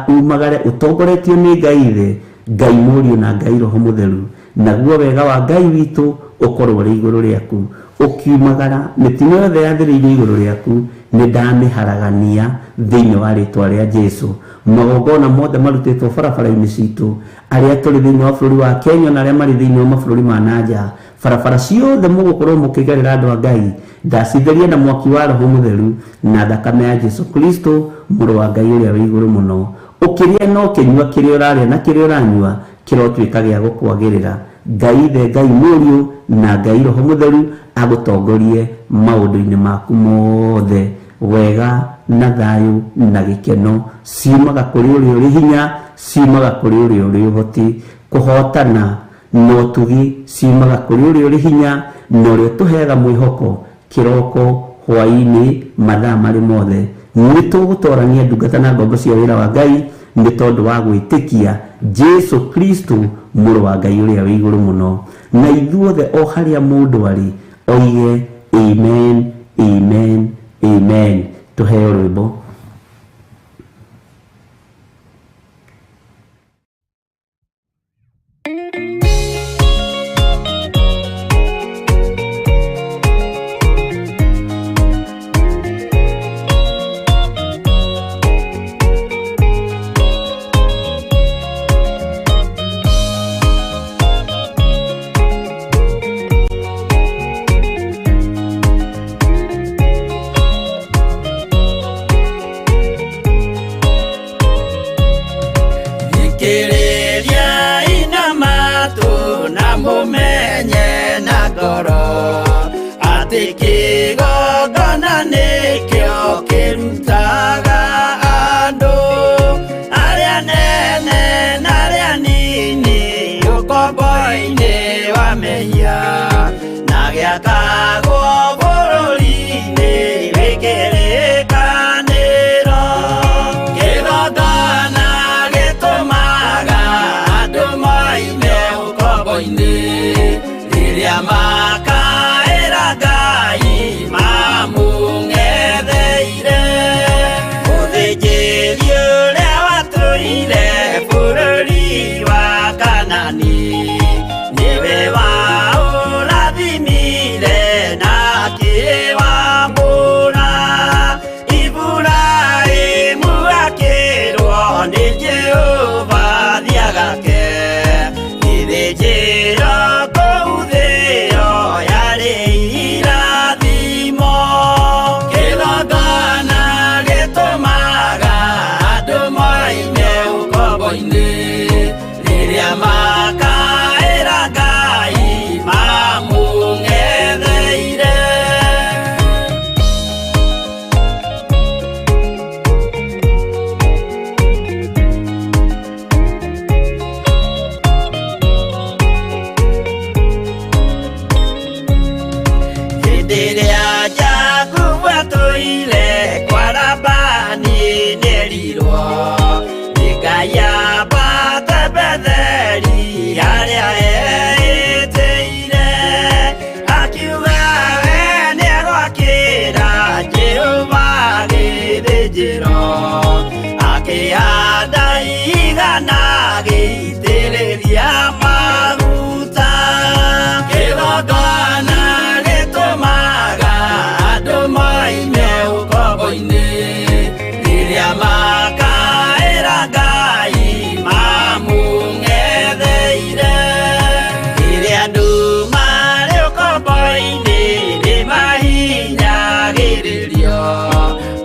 umagare utongoretio ni Ngai the, Ngai Mũriũ na Ngai Roho Mutheru, naguo wega wa Ngai witu ukorwo ri iguru riaku. Ukiumagara mitino yothe yathiriire iguru riaku ni ndamiharagania thiini wa ritwa ria Jesu. Magongona mothe marutitwo barabara-ini citu, aria turi thiini wa bururi wa Kenya na aria mari thiini wa mabũrũri ma nanja, barabara ciothe mugukorwo mukigerera andu a Ngai, ndacitheria na mwaki wa Roho Mutheru na thakame ya Jesu Kristo mũrũ wa Ngai ũrĩa wĩ igũrũ mũno. Ukiria no kinyua kiria uraria na kiria uranyua kirotwika gia gukwagirira. Ngai the, Ngai Mũriũ na Ngai Roho Mutheru agutongorie maundu-ini maku mothe. Wega na thayu na gikeno ciumaga kuri uria uri hinya, ciumaga kuri uria uri uhoti. Kuhotana no tugi ciumaga kuri uria uri hinya no ria tuheaga mwihoko kiroko hwaini mathaa mari mothe. Ni tugutorania ndungata na ngombo cia wira wa Ngai ni tondu wa gwitikia Jesu Kristo mũrũ wa Ngai ũrĩa wĩ igũrũ mũno. Na ithuothe o haria mũndũ ari oige amen, amen, amen. Tuheo rwĩmbo.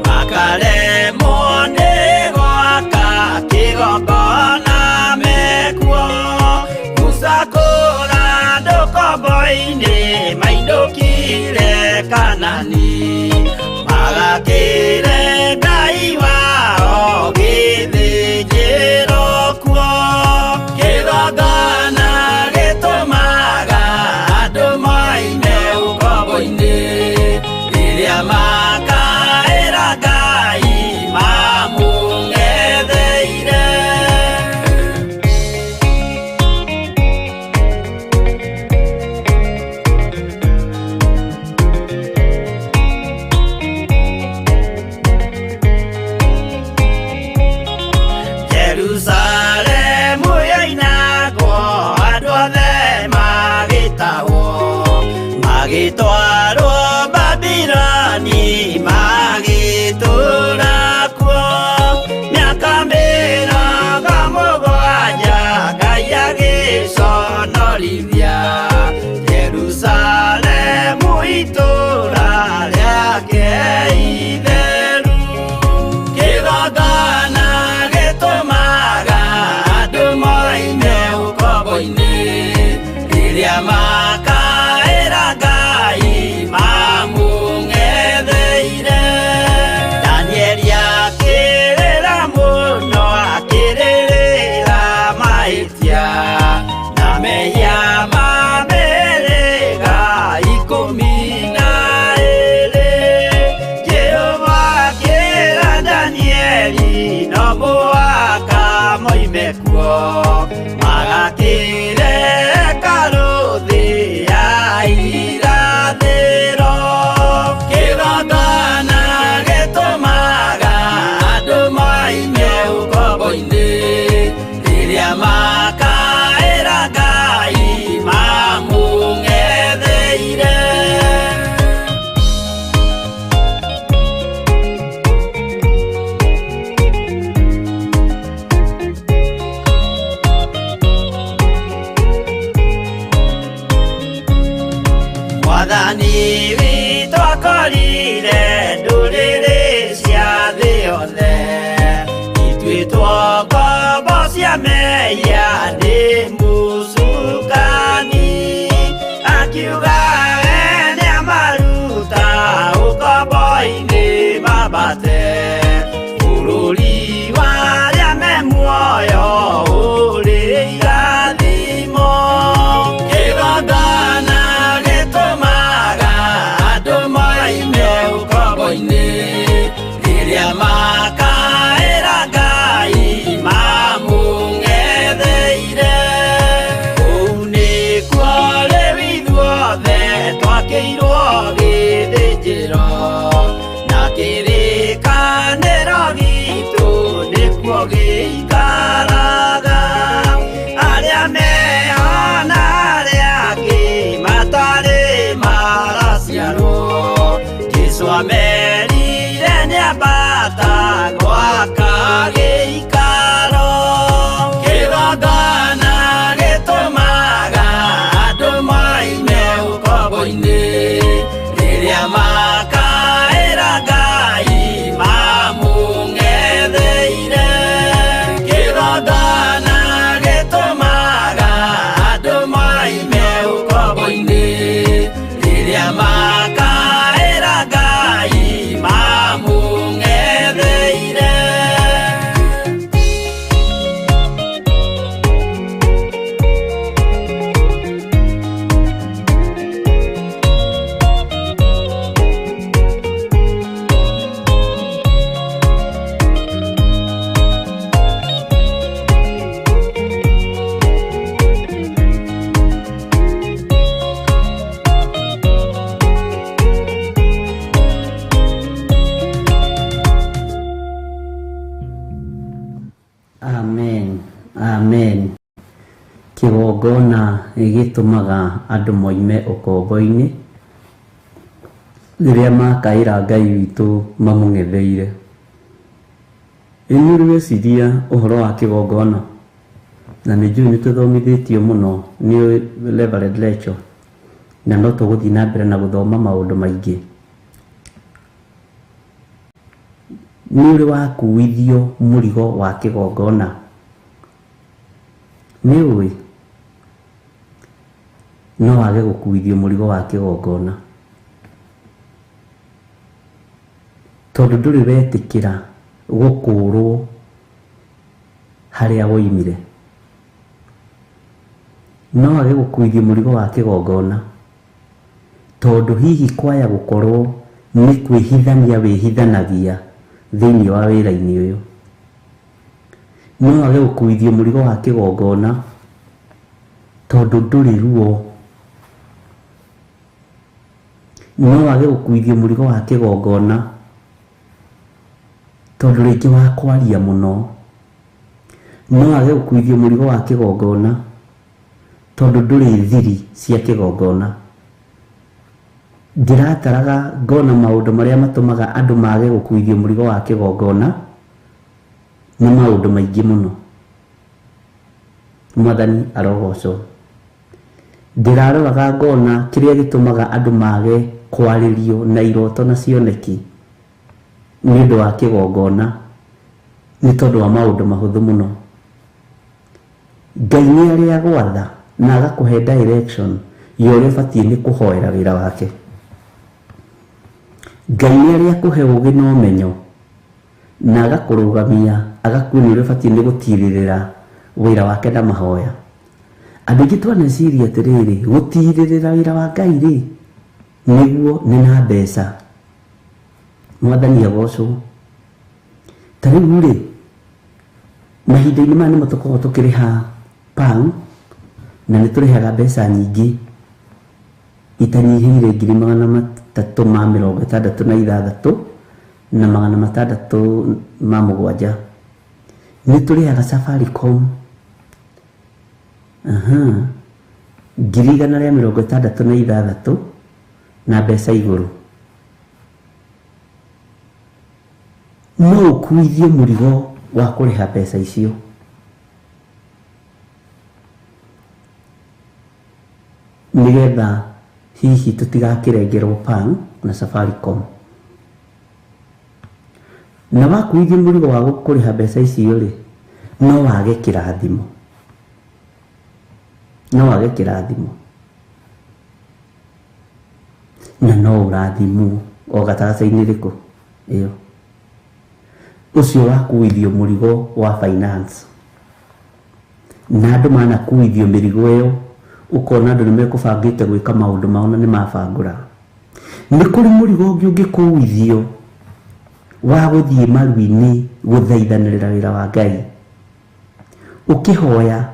Makale monde gwaka Kanani magakĩre Ngai wao gĩthĩnjĩro kuo. Kĩgongona gĩtũmaga andũ moime ũkombo-inĩ rĩrĩa makaĩra Ngai mamũng'etheire. Jerusalemu yainagwo andũ othe magĩtahwo, magĩtwarwo Babironi magĩtũũra kuo mĩaka 70 Ngai agĩconorithia Jerusalemu itũũra rĩake itheru. Kĩgongona gĩtũmaga andũ moime ũkombo-inĩ rĩrĩa makaĩra Ngai mamũng'etheire. Danieli akĩrĩra mũno akĩrĩrĩra mahĩtia na mehia ma mĩhĩrĩga 12. Jehova akĩra Danieli no mũhaka moime kuo magakĩre hekarũ thĩ ya irathĩro. Kĩgongona gĩtũmaga andũ moime ũkombo-inĩ rĩrĩa makaĩra Ngai mamũng'etheire. Mwathani witũ akorire ndũrĩrĩ cia thĩ yothe, ituĩtwo ngombo cia mehia nĩ mũcukani. Akiuga we nĩamaruta ũkombo-inĩ mambate bũrũri wa arĩa me muoyo ũrĩ irathimo. Kĩgongona gĩtũmaga andũ moime ũkombo-inĩ rĩrĩa makaĩra Ngai mamũng'etheire. Kũu nĩkuo rĩu ithuothe twakĩirwo gĩthĩnjĩro na kĩrĩkanĩro gitũ nĩkuo gĩikaraga. Arĩa mehona arĩa angĩ matarĩ maraciarwo, Jesũ amerire nĩambata gwaka gĩikaro. Kĩgongona gĩtũmaga andũ moime ũkombo-inĩ rĩrĩa makaĩra Ngai mamũng'etheire. Kĩgongona gĩtũmaga andũ moime ũkombo-inĩ rĩrĩa makaĩra Ngai mamũng'etheire. Amen, amen. Kĩgongona gĩtũmaga andũ moime ũkombo-inĩ rĩrĩa makaĩra Ngai witũ mamũng'etheire. Nĩ rwĩciria ũhoro wa kĩgongona, na nĩ njũĩ nĩ tũthomithĩtio mũno nĩ Reverend Rachel, na no tũgũthiĩ na mbere na gũthoma maũndũ maingĩ. Nĩ ũrĩ wakuithio mũrigo wa kĩgongona? Nĩ ũĩ no wage gũkuithio mũrigo wa kĩgongona. tondu nduri wetikira gukũrwo haria woimire. No age gũkuithia mũrigo wa kĩgongona tondu hihi kwaya gũkorwo nĩ kwĩhithania wĩhithanagia thĩinĩ wa wĩra-inĩ ũyũ. No age gũkuithia mũrigo wa kĩgongona tondu ndũrĩ ruo. No age gũkuithia mũrigo wa kĩgongona tondu rĩngĩ wa kwaria mũno. No age gũkuithia mũrigo wa kĩgongona tondu ndũrĩ thiri cia kĩgongona. Ndirataraga ngona maũndũ marĩa matũmaga andũ mage gũkuithia mũrigo wa kĩgongona nĩ maũndũ maingĩ mũno. Mwathani arogocwo. Ndĩraroraga ngona kĩrĩa gĩtũmaga andũ mage kwarĩrio na iroto na cioneki nĩ ũndũ wa kĩgongona nĩ tondũ wa maũndũ mahũthũ mũno. Ngai nĩ arĩ agwatha na agakũhe direction ya ũrĩa ũbatiĩ nĩ kũhoera wĩra wake. Ngai nĩ arĩ akũhe ũgĩ na ũmenyo na agakũrũgamia agakuonia ũrĩa ũbatiĩ nĩ gũtirĩrĩra wĩra wake na mahoya. Andũ aingĩ twaneciria atĩrĩrĩ, gũtirĩrĩra wĩra wa Ngai rĩ nĩguo nĩ na mbeca. Mwathani agocwo. Ta rĩu rĩ, mahinda-inĩ maya nĩmo tũkoragwo tũkĩrĩha pound na nĩ tũrĩhaga mbeca nyingĩ itanyihĩire 366 na 607. Nĩ tũrĩhaga Safaricom 166 na mbeca igũrũ. No ũkuithie mũrigo wa kũrĩha mbeca icio. Nigetha hihi tũtigakĩrengerwo PAN na Safaricom. Na wakuithia mũrigo wa kũrĩha mbeca icio rĩ, no wage kĩrathimo. No wage kĩrathimo. Na no ũrathimwo o gatagatĩ-inĩ rĩkũ ĩyo. Ũcio wakuithio mũrigo wa finance. Na andũ manakuithio mĩrigo ĩyo ukona andũ nĩmekũbangĩte gwĩka maũndũ mao na nĩmabangũra. Nĩ kũrĩ mũrigo ũngĩ ũngĩkuithio wa gũthiĩ maru-inĩ gũthaithanĩrĩra wĩra wa Ngai, ũkĩhoya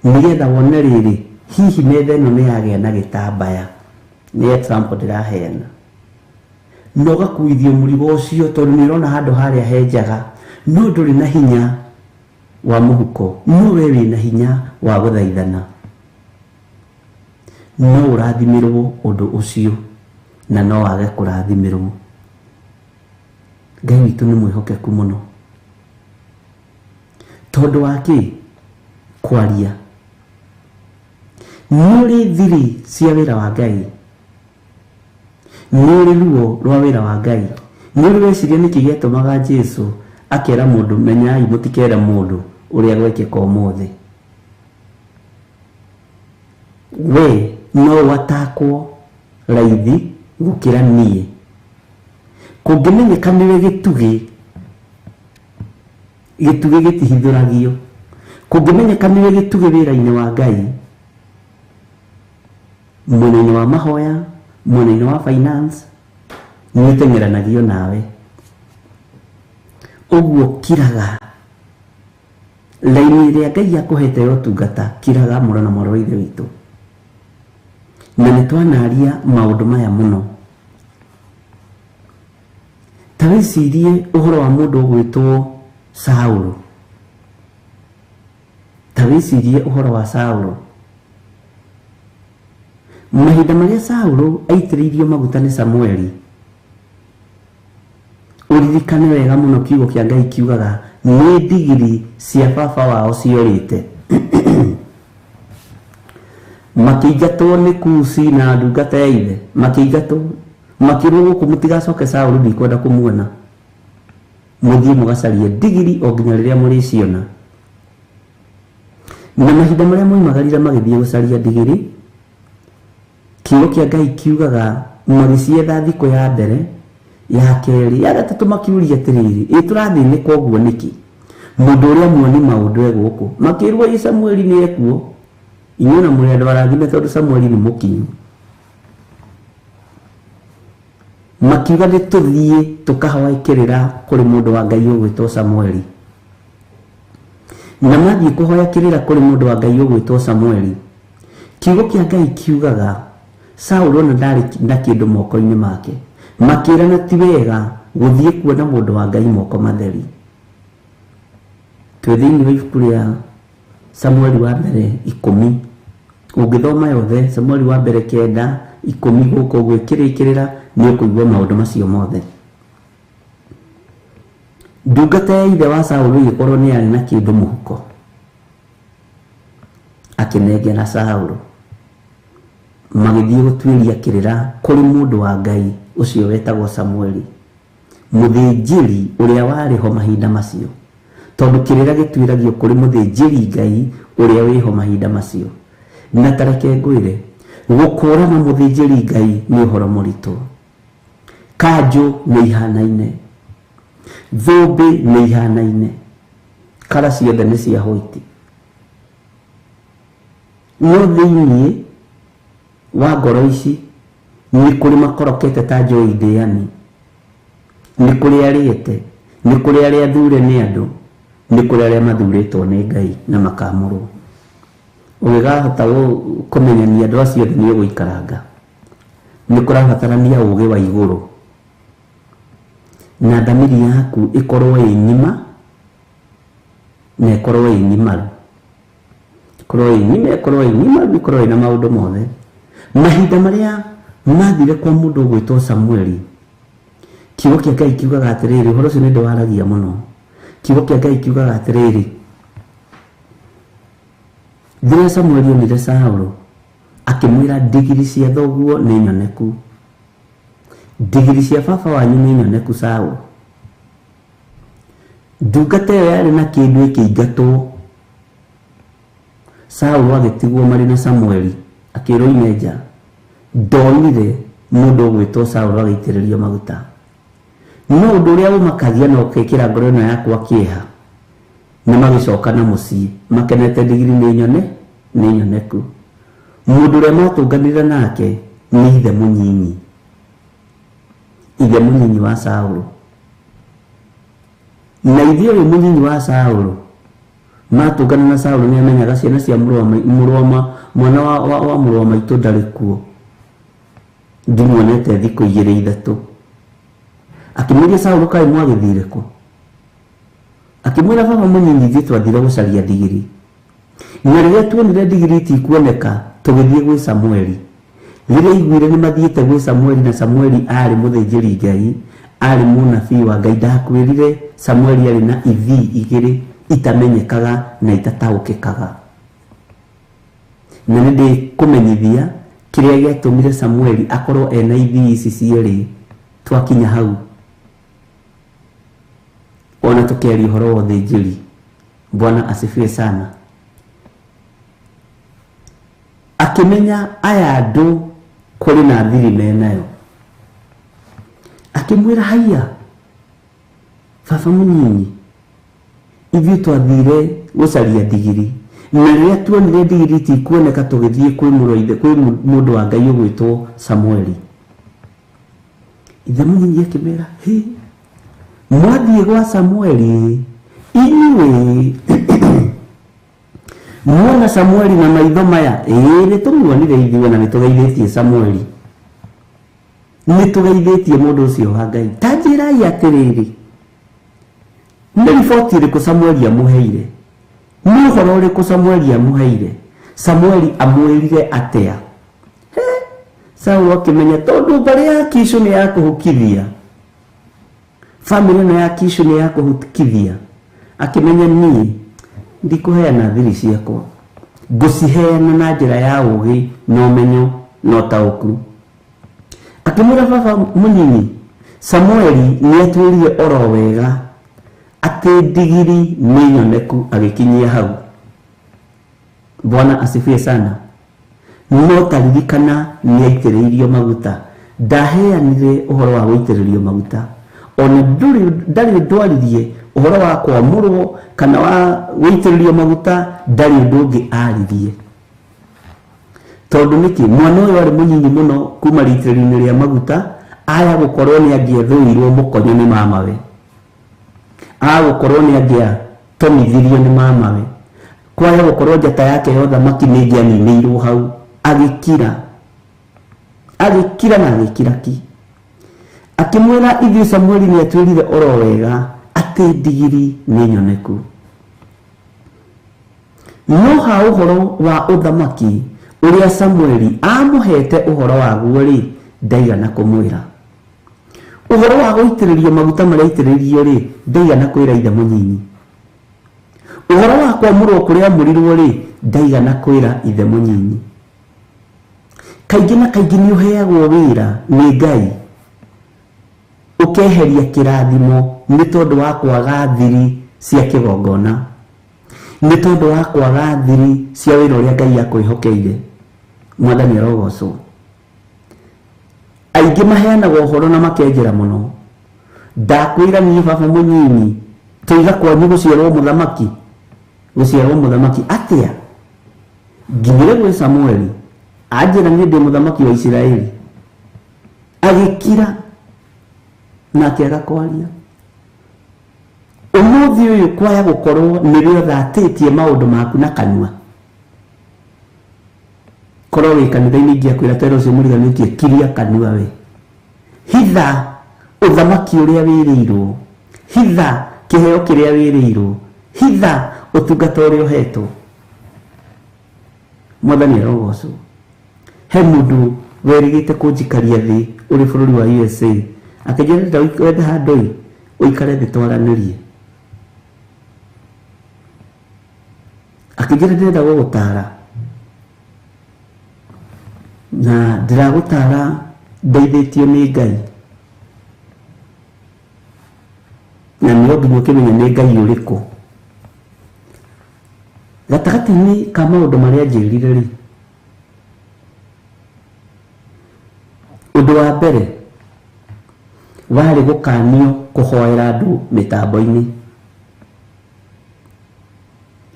nĩgetha wone rĩrĩ hihi metha ĩno nĩyagĩa na gĩtambaya. Nĩ example ndĩraheana. No ũgakuithio mũrigo ũcio tondũ nĩũrona handũ harĩa henjaga no ndũrĩ na hinya wa mũhuko, no we wĩna hinya wa gũthaithana. No ũrathimirwo ũndũ ũcio na no wage kũrathimirwo. Ngai witũ nĩ mwĩhokeku mũno. Tondũ wa kĩ? Kwaria. Nĩũrĩ thiri cia wĩra wa Ngai. Nĩũrĩ ruo rwa wĩra wa Ngai. Nĩũrĩ weciria nĩkĩ gĩatũmaga Jesũ akera mũndũ, menyai mũtikere mũndũ ũrĩa gwekĩka ũmũthĩ. We no watakwo raithi gũkĩra niĩ. Kũngĩmenyeka nĩwe gĩtugĩ gĩtihithũragio. Kũngĩmenyeka nĩwe gĩtugĩ wĩra-inĩ wa Ngai, mwena-inĩ wa mahoya, mwena-inĩ wa finance, nĩũteng'eranagio nawe. Ũguo kiraga raini ĩrĩa Ngai akũhete ũtungata, kiraga mũro na mwarĩ wa Ithe witũ. Na nĩtwanaria maũndũ maya mũno. Ta wĩcirie ũhoro wa mũndũ ũgwĩtwo Saũlũ. Ta wĩcirie ũhoro wa Saũlũ. Mahinda marĩa Saũlũ aitĩrĩirio maguta nĩ Samueli, ũririkane wega mũno kiugo kĩa Ngai kiugaga nĩ ndigiri cia baba wao ciorĩte. Makĩingatwo nĩ Kushi na ndungata ya ithe, makĩingatwo makĩrwo gũkũ mũtigacoke Saũlũ ndikwenda kũmuona, mũthiĩ mũgacarie ndigiri o nginya rĩrĩa mũrĩciona. Na mahinda marĩa moimagarire magĩthiĩ gũcaria ndigiri, kiugo kĩa Ngai kiugaga magĩcietha thikũ ya mbere ya keri ya gatatu makiuria atiriri turathĩnĩka ũguo nĩkĩ mũndũ ũrĩa muoni maũndũ egũkũ makĩrwo Samueli nĩ ekuo inyuĩ na mũrĩ andũ arathime tondũ Samueli nĩ mũkinyu makiuga nĩtũthiĩ tũkahoya kũrĩ mũndũ wa Ngai ũgwĩtwo Samueli na mathiĩ kũhoya kĩrĩra kũrĩ mũndũ wa Ngai ũgwĩtwo Samueli kiugo kĩa Ngai kiugaga Saũlũ ona ndarĩ na kĩndũ moko-inĩ make makĩrana ti wega gũthiĩ kuona mũndũ wa Ngai moko matheri twĩ thĩinĩ wa ibuku rĩa Samueli wa mbere 10 ũngĩthoma yothe Samueli wa mbere 9 10 gũkũ gwĩkĩrĩkĩrĩra nĩ ũkũigua maũndũ macio mothe ndungata ya ithe wa Saũlũ ĩgĩkorwo nĩ arĩ na kĩndũ mũhuko akĩnengera Saũlũ magĩthiĩ gũtuĩria kĩrĩra kũrĩ mũndũ wa Ngai ũcio wetagwo Samueli mũthĩnjĩri ũrĩa warĩ ho mahinda macio tondũ kĩrĩra gĩtuĩragio kũrĩ mũthĩnjĩri Ngai ũrĩa wĩho mahinda macio na tareke ngwĩre gũkũũrana mũthĩnjĩri Ngai nĩ ũhoro mũritũ kanjũ nĩ ihanaine thũmbĩ nĩ ihanaine kara ciothe nĩ cia hũiti no thĩinĩ wa ngoro ici nĩ kũrĩ makorokete ta njũĩ ndĩani nĩ kũrĩ arĩete nĩ kũrĩ arĩa athure nĩ andũ nĩ kũrĩ arĩa mathurĩtwo nĩ Ngai na makamũrwo ũngĩkahota kũmenyania andũ acio nĩ ũgũikaranga nĩ kũrabatarania ũũgĩ wa igũrũ na thamiri yaku ĩkorwo ĩ ng'ima na ĩkorwo ĩ ng'imaru ĩkorwo ĩna maũndũ mothe mahinda marĩa mathire kwa mũndũ ũgwĩtwo Samueli kiugo kĩa Ngai kiugaga atĩrĩrĩ ũhoro ũcio nĩ ndwaragia mũno kiugo kĩa Ngai kiugaga atĩrĩrĩ rĩrĩa Samueli onire Saũlũ akĩmwĩra ndigiri cia thoguo nĩ nyoneku ndigiri cia baba wanyu nĩ nyoneku Saũlũ ndungata ĩyo yarĩ na kĩndũ ĩkĩingatwo Saũlũ agĩtigwo marĩ na Samueli akĩrwo nja ndonire mũndũ ũgwĩtwo Saũlũ agĩitĩrĩrio maguta no ũndũ ũrĩa ũmakagia na ũkĩkĩra ngoro ĩno yakwa kĩeha nĩ magĩcoka na mũciĩ makenete ndigiri nĩ nyoneku mũndũ ũrĩa matũnganire nake nĩ ithe mũnyinyi wa Saũlũ na ithe ũyũ mũnyinyi wa Saũlũ matũngana na Saũlũ nĩ amenyaga ciana cia mwana wa mũrũ wa maitũ ndarĩ kuo ndimuonete thikũ 2-3 akĩmwĩria Saũlũ kaĩ mwagĩthire kũ akĩmwĩra baba mũnyinyi ithuĩ twathire gũcaria ndigiri na rĩrĩa tuonire ndigiri itikuoneka tũgĩthiĩ gwĩ Samueli rĩrĩa iguire nĩ mathiĩte gwĩ Samueli na Samueli arĩ mũthĩnjĩri Ngai arĩ mũnabii wa Ngai ndakwĩrire Samueli arĩ na ithi 2 itamenyekaga na itataũkĩkaga na nĩ kũmenyithia kĩrĩa gĩatũmire Samueli akorwo ena ithi ici cierĩ twakinya hau ona tũkĩaria ũhoro wa ũthĩnjĩri Bwana asifiwe sana akĩmenya aya andũ kũrĩ na thiri menayo akĩmwĩra haiya baba mũnyinyi ithuĩ twathire gũcaria ndigiri na rĩrĩa tuonire ndigiri itikuoneka tũgĩthiĩ kwĩ mũndũ wa Ngai ũgwĩtwo Samueli ithe mũnyinyi akĩmwĩra mwathiĩ gwa Samueli inyuĩ muona Samueli na maitho maya nĩ tũmuonire ithuĩ na nĩ tũgeithĩtie Samueli nĩ tũgeithĩtie mũndũ ũcio wa Ngai ta njĩrai atĩrĩrĩ nĩ riboti ĩrĩkũ Samueli amũheire nĩ ũhoro ũrĩkũ Samueli amũheire Samueli amwĩrire atĩa Saũlũ akĩmenya tondũ mbarĩ ya Kishu nĩ ya kũhukithia family ĩno ya Kishu nĩ ya kũhukithia akĩmenya niĩ ndikũheana thiri ciakwa ngũciheana na njĩra ya ũgĩ na ũmenyo na ũtaũku akĩmwĩra baba mũnyinyi Samueli nĩ atwĩrire oro wega atĩ ndigiri nĩ nyoneku agĩkinyia hau Bwana asifiwe sana no taririkana nĩ aitĩrĩirio maguta ndaheanire uhoro wa guitiririo maguta ona ndari ndwaririe uhoro wa kwamurwo kana wa guitiririo maguta ndari ndungi aririe tondu niki mwana uyu ari munyinyi muno kuma ritirinio ria maguta aya gukorwo ni angiethuirwo mukonyo ni mamawe gukorwo ni angia tomithirio ni mamawe kwaya gukorwo njata yake yothe maki ni ngianinirwo hau agikira na agikira ki akimwira Ithuĩ Samueli ni atwirire oro wega ati ndigiri ni nyoneku no ha uhoro wa uthamaki uria Samueli amuhete uhoro waguo ri ndaigana kumwira uhoro wa guitiririo maguta maria itiririo ri ndaigana kwira ithe munyinyi uhoro wa kwamurwo kuria murirwo ri ndaigana kwira ithe munyinyi kaingĩ na kaingĩ nĩ ũheagwo wĩra nĩ Ngai ũkeheria kĩrathimo nĩ tondũ wa kwaga thiri cia kĩgongona nĩ tondũ wa kwaga thiri cia wĩra ũrĩa Ngai akwĩhokeire Mwathani arogocwo aingĩ maheanaga ũhoro na makenjera mũno ndakwĩra niĩ baba mũnyinyi tũiga kwanyu gũciarwo mũthamaki atĩa nginyĩre gwĩ Samueli ajira ni ndi muthamaki wa Israeli agikira na akiaga kwaria umuthi uyu kwaya gukorwo nirio thatĩtie maundu maku na kanua korwo wi kanitha-inĩ ingĩakwĩra tero ũcio mũriganĩtie kiria kanua we hitha uthamaki uria wĩrĩirwo hitha kĩheo kĩrĩa wĩrĩirwo hitha ũtungata ũrĩa ũhetwo Mwathani arogocwo he mundu werigite kunjikaria thi uri bururi wa USA akijenda wende handoi uikare thi twaranirie akijenda ndenda gugutara na ndiragutara ndeithĩtio nĩ Ngai na nĩ nginya ũkĩmenya nĩ Ngai ũrĩkũ gatagatĩ-inĩ ka maũndũ marĩa njĩrire rĩ undu wa mbere wari gukanio kuhoera andu mitambo-ini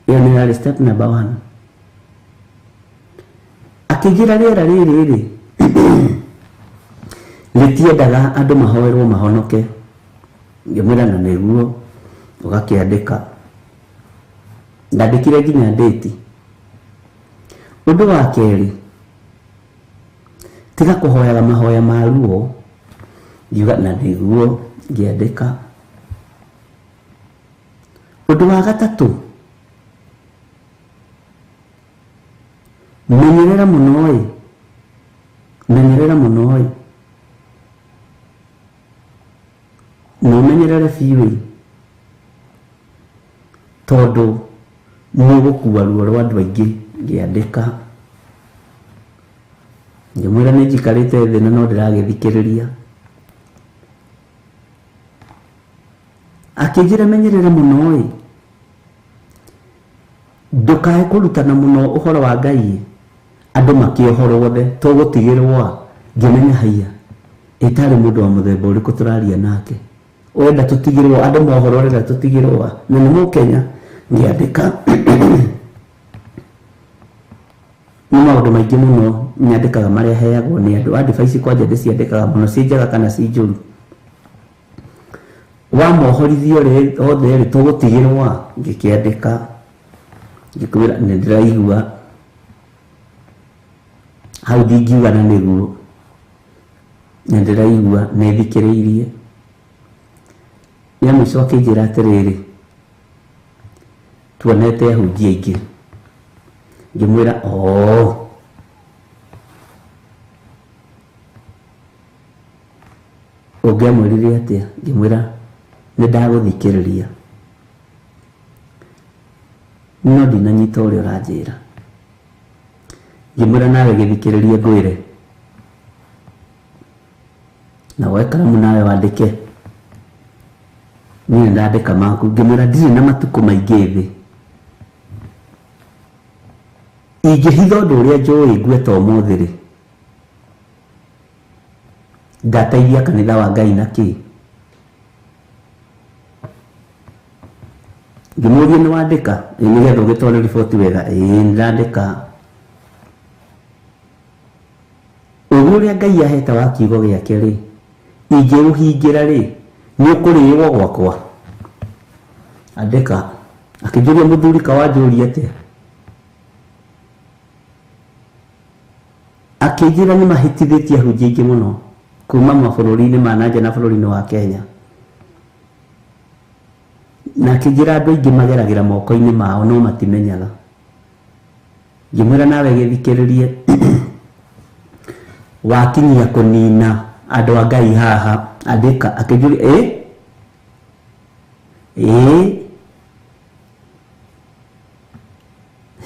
iyo ni yari step number 1 akigira rĩera rĩrĩ rĩtiendaga andu mahoerwo mahonoke ngĩmwĩra na nĩguo ũgakĩandĩka ndandĩkire nginya date undu wa kerĩ tiga kuhoyaga mahoya ma ruo ngiuga na nĩguo ngĩandĩka undu wa gatatũ menyerera mũno no menyerere biũ tondũ nĩ gũkua ruo rwa andũ aingĩ ngĩandĩka ngĩmwĩra nĩ njikarĩte thĩ na no ndĩragĩthikĩrĩria akĩnjĩra menyerera mũno ndũkae kũrutana mũno ũhoro wa Ngai andũ makĩohorwo wothe tũgũtigĩrwo ngĩmenya haiya ĩtarĩ mũndũ wa mũthemba ũrĩkũ tũraria nake wenda tũtigĩrwo andũ mohoro rĩrĩa tũtigĩrwo na nĩ Mũkenya ngĩandĩka nĩ maũndũ maingĩ mũno nyandĩkaga marĩa heagwo nĩ andũ advice kwanja ndĩciandĩkaga mũno ci njega kana ci njũru wa mohorithio othe rĩ tũgũtigĩrwo ngĩkĩandĩka ngĩkwĩra nĩ ndĩraigua hau ndingiuga na nĩguo nĩ ndĩraigua nĩ thikĩrĩirie nĩ mũico akĩnjĩra atĩrĩrĩ tuonete ahunjia aingĩ ngĩmwĩra ũngĩamwĩrire atĩa ngĩmwĩra nĩ ndagũthikĩrĩria no ndinanyita ũrĩa ũranjĩra ngĩmwĩra nawe gĩthikĩrĩrie ngwĩre na woe karamu nawe wandĩke niĩ ndandĩka maku ngĩmwĩra ndirĩ na matukũ maingĩ thĩ ingĩhitha ũndũ ũrĩa njũĩ ngweta ũmũthĩ rĩ ngateithia kanitha wa Ngai naki ngimuria ni wandika ni getho gitware report wega ndandika uguria Ngai aheta wa kiugo giake ri ingiruhingira ri ni ukuriwa gwakwa andika akijuria muthuri kawanjuri atia akijira ni mahitithitie hunjia ingi muno kuma mabũrũri-inĩ ma nanja na bũrũri-inĩ wa Kenya na akijira andũ aingĩ mageragĩra moko-inĩ mao no matimenyaga ngĩmwĩra nawe gĩthikĩrĩrie wakinyia kũnina andũ a Ngai haha andĩka akĩnjũria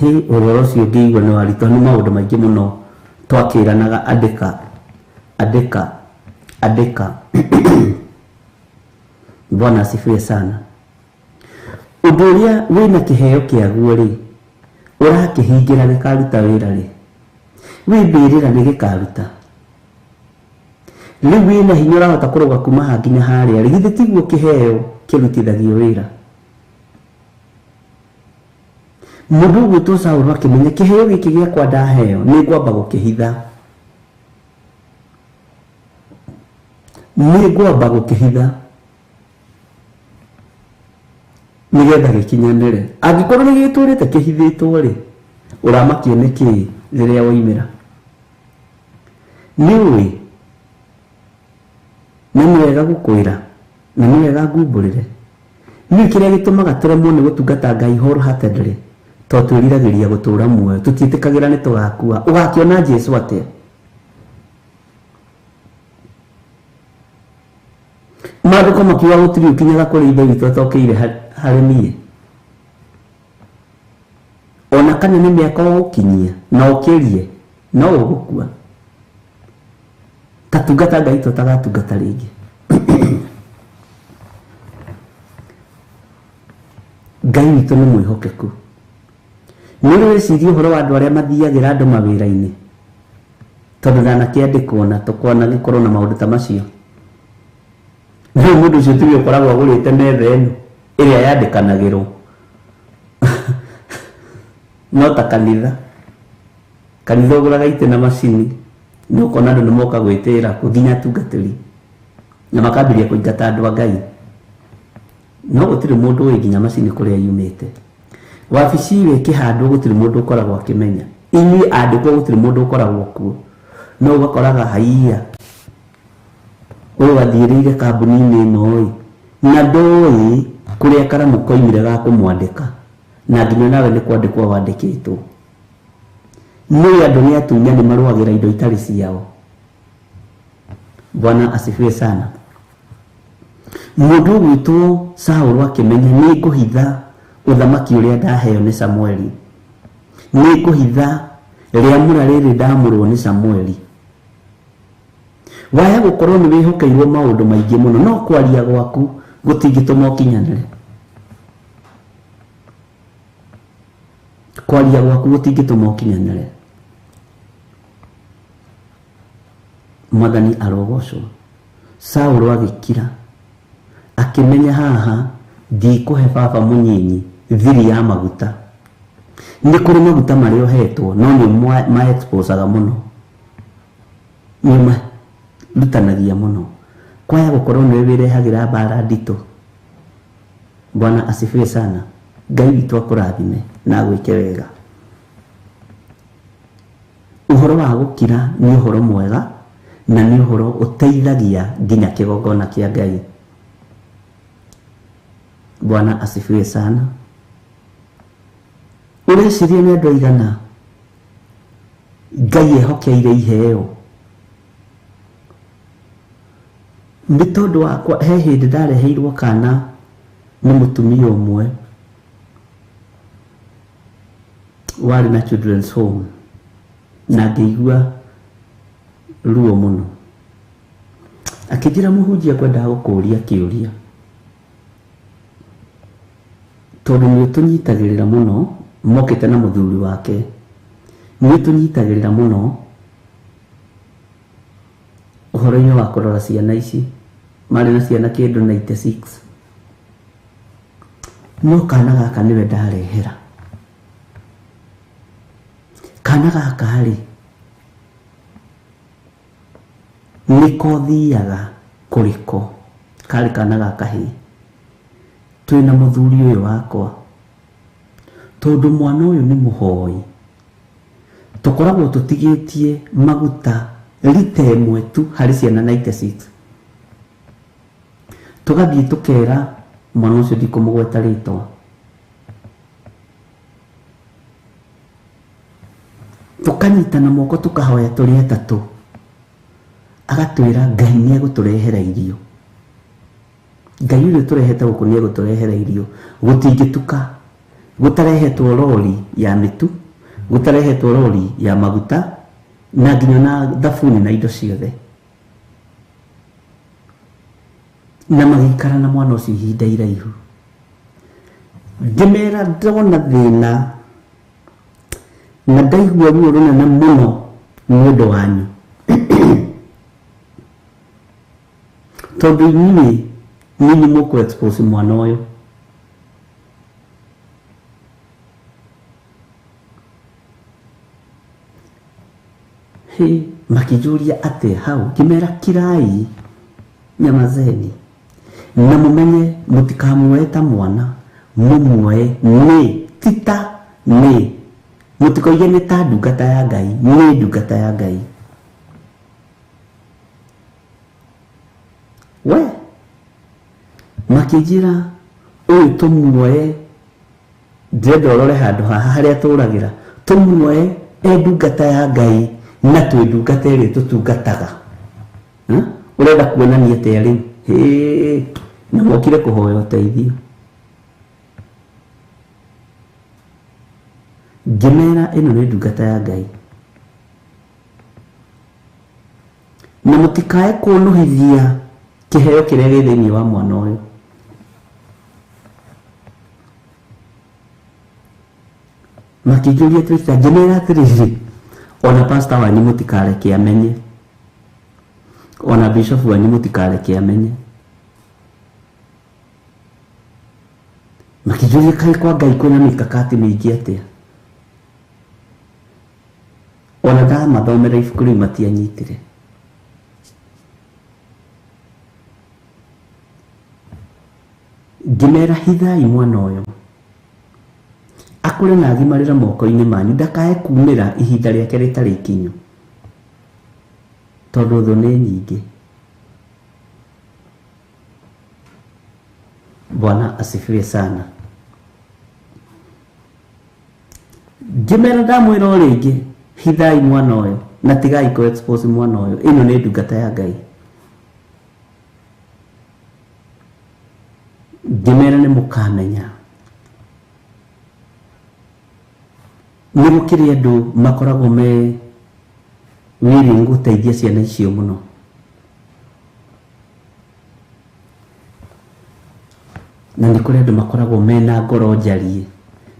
ũhoro ũcio ngĩigua nĩ waritũ nĩ maũndũ maingĩ mũno twakĩranaga andĩka Bwana asifiwe sana. Ũndũ ũrĩa wĩna kĩheo kĩaguo rĩ ũrakĩhingĩra gĩkaruta wĩra rĩ wĩmbĩrĩra nĩ gĩkaruta rĩu wĩna hinya ũrahota kũrũga kuma haha nginya harĩa rĩ githĩ tiguo kĩheo kĩrutithagio wĩra. Mũndũ ũgwĩtwo Saũlũ akĩmenya kĩheo gĩkĩ gĩakwa ndaheo nĩ ngwamba gũkĩhitha nigetha gĩkinyanĩre. Angĩkorwo nĩ gĩtũrĩte kĩhithĩtwo rĩ ũramakio nĩkĩ rĩrĩa woimĩra nĩũĩ na nĩ wega gũkwĩra na nĩ wega ngumbũrĩre nĩ kĩrĩa gĩtũmaga tũremwo nĩ gũtungata Ngai wholeheartedly to twĩriragĩria gũtũra muoyo tũtiĩtĩkagĩra nĩ tũgakua. Ũgakĩona Jesũ atĩa? Maandĩko makiuga gũtirĩ ũkinyaga kũrĩ ithe witũ atokĩire harĩ niĩ ona kana nĩ mĩaka ũgũkinyia na ũkĩrie no ũgũkua. Tatungata Ngai tũtagatungata rĩngĩ. Ngai witũ nĩ mwĩhokeku. Nĩ wĩcirie ũhoro wa andũ arĩa mathiagĩra andũ mawĩra-inĩ tondũ ndanakĩandĩkwo na tũkwana gĩkorwo na maũndũ ta macio. Rĩu mũndũ ũcio tiwe ũkoragwo agũrĩte metha ĩno ĩrĩa yandĩkanagĩrwo no ta kanitha ũgũraga itĩ na macini no ũkona andũ nĩ moka gwĩtĩĩra nginya atungatĩri na makambĩrĩria kũingata andũ a Ngai no gũtirĩ mũndũ ũĩ nginya macini kũrĩa yumĩte. Wabici iwe kĩhandwo gũtirĩ mũndũ ũkoragwo akĩmenya inyuĩ andĩkwo gũtirĩ mũndũ ũkoragwo kuo no ũgakoraga haiya ũgathiĩrĩire kambuni-inĩ ĩno na ndũĩ kũrĩa karamu koimire ga kũmwandĩka na nginya nawe nĩ kwandĩkwo wandĩkĩtwo. Nĩ andũ nĩ atunyani marũagĩra indo itarĩ ciao. Bwana asifiwe sana. Mũndũ ũgwĩtwo Saũlũ akĩmenya nĩ ngũhitha ũthamaki ũrĩa ndaheo nĩ Samueli, nĩ ngũhitha rĩamũra rĩrĩ ndamũrwo nĩ Samueli. Waya gũkorwo nĩ wĩhokeirwo maũndũ maingĩ mũno no kwaria gwaku gũtingĩtũma ũkinyanĩre. Kwaria gwaku gũtingĩtũma ũkinyanĩre. Mwathani arogocwo. Saũlũ agĩkira akĩmenya haha ndikũhe baba mũnyinyi thiri ya maguta. Nĩ kũrĩ maguta marĩa ohetwo no nĩ ma-exposaga mũno nĩ marutanagia mũno. Kwaya gũkorwo nĩ wĩrehagĩra mbara nditũ. Bwana asifiwe sana. Ngai witũ akũrathime na gwĩke wega. Ũhoro wa gũkira nĩ ũhoro mwega na nĩ ũhoro ũteithagia nginya kĩgongona kĩa Ngai. Bwana asifiwe sana. Ũreciria nĩ andũ aigana Ngai ehokeire iheo? Nĩ tondũ wakwa he hĩndĩ ndareheirwo kana nĩ mũtumia ũmwe warĩ na children's home na ngĩigua ruo mũno. Akĩnjĩra mũhunjia ngwendaga gũkũria kĩũria tondũ nĩ ũtũnyitagĩrĩra mũno. Mokĩte na mũthuri wake nĩ ũtũnyitagĩrĩra mũno uhoro-inĩ wa kũrora ciana ici marĩ na ciana kĩndũ 96 no kana gaka nĩwe ndarehera. Kana gaka rĩ nĩko thiaga kũrĩko karĩ kana gaka hĩ twĩna mũthuri ũyũ wakwa tondũ mwana ũyũ nĩ mũhoi tũkoragwo tũtigĩtie maguta lita ĩmwe tu harĩ ciana 96 tũgathiĩ tũkera mwana ũcio ndikũmũgweta rĩtwa tũkanyitana moko tũkahoya tũrĩ atatũ agatwĩra Ngai nĩ egũtũrehera irio. Ngai ũrĩa tũrehete gũkũ nĩ egũtũrehera irio gũtingĩtuka gũtarehetwo rori ya mĩtu gũtarehetwo rori ya maguta na nginya na thabuni na indo ciothe na magĩikara na mwana ũcio ihinda iraihu. Ngĩmera ndona thĩna na ndaigua ruo rũnene mũno nĩ ũndũ wanyu tondũ inyuĩ mũkũ expose mwana ũyũ. Makĩnjũria atĩ hau ngĩmera kirai nyamazeni na mũmenye mũtikamuoe ta mwana mũmuoe nĩ tita nĩ mũtikoige nĩ ta ndungata ya Ngai nĩ ndungata ya Ngai. We makĩnjĩra ũyũ tũmuoe ndĩrenda ũrore handũ haha harĩa tũragĩra tũmuoe ndungata ya Ngai na twĩ ndungata ĩrĩa tũtungataga. Ũrenda kuonania atĩa rĩu na mokire kũhoya ũteithio. Ngĩmera ĩno nĩ ndungata ya Ngai na mũtikae kũnũhithia kĩheo kĩrĩa gĩ thĩinĩ wa mwana ũyũ. Makĩnjũria twĩta ngĩmera atĩrĩrĩ ona pastor wanyu mũtikareke amenye ona bishop wanyu mũtikareke amenye. Makĩnjũria kaĩ kwa Ngai kwĩna mikakati mĩingĩ atĩa ona ndamathomera ibuku rĩu matianyitire. Ngĩmera hithai mwana ũyũ akũre na agimarĩra moko-inĩ manyu ndakae kumĩra ihinda rĩake rĩtarĩ ikinyu tondũ thũ nĩ nyingĩ. Bwana asifiwe sana. Ngĩmera ndamwĩra o rĩngĩ hithai mwana ũyũ na tigai kũ expose mwana ũyũ ĩno nĩ ndungata ya Ngai. Ngĩmera nĩ mũkamenya nĩ gũkĩrĩ andũ makoragwo me willing gũteithia ciana icio mũno. Na nĩ kũrĩ andũ makoragwo mena ngoro njarie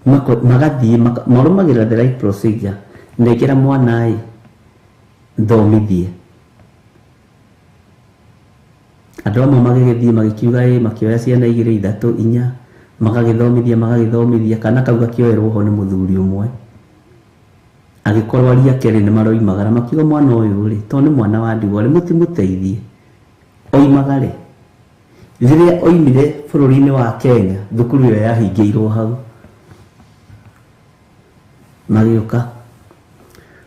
magathiĩ marũmagĩrĩra the right procedure nekĩra mwana thomithie. Andũ amwe magĩgĩthiĩ magĩkiuga makĩoya ciana 2 3 4 magagĩthomithia kana kau gakĩoerwo ho nĩ mũthuri ũmwe agĩkorwo aria kerĩ nĩ maroimagara makiuga mwana ũyũ rĩ to nĩ mwana wa ndigwa rĩ mũtimũteithie oimagare. Rĩrĩa oimire bũrũri-inĩ wa Kenya thukuru ĩyo yahingĩirwo hau magĩũka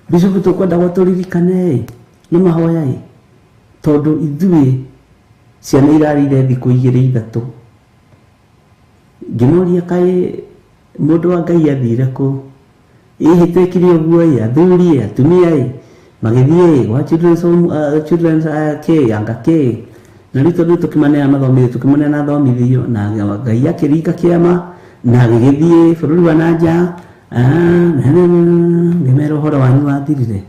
bishop tũkwenda gũtũririkane nĩ mahoya tondũ ithuĩ ciana irarĩire thikũ 2 3. Ngĩmoria kaĩ mũndũ wa Ngai athire kũ ihĩtĩkire ũguo athuri atumia magĩthiĩ wa children's yanga ke na rĩtwa tũkĩmaneana mathomithio tũkĩmaneana thomithio na Ngai akĩringa kĩama na agĩgĩthiĩ bũrũri wa nanja. Ngĩmera ũhoro wanyu wathirire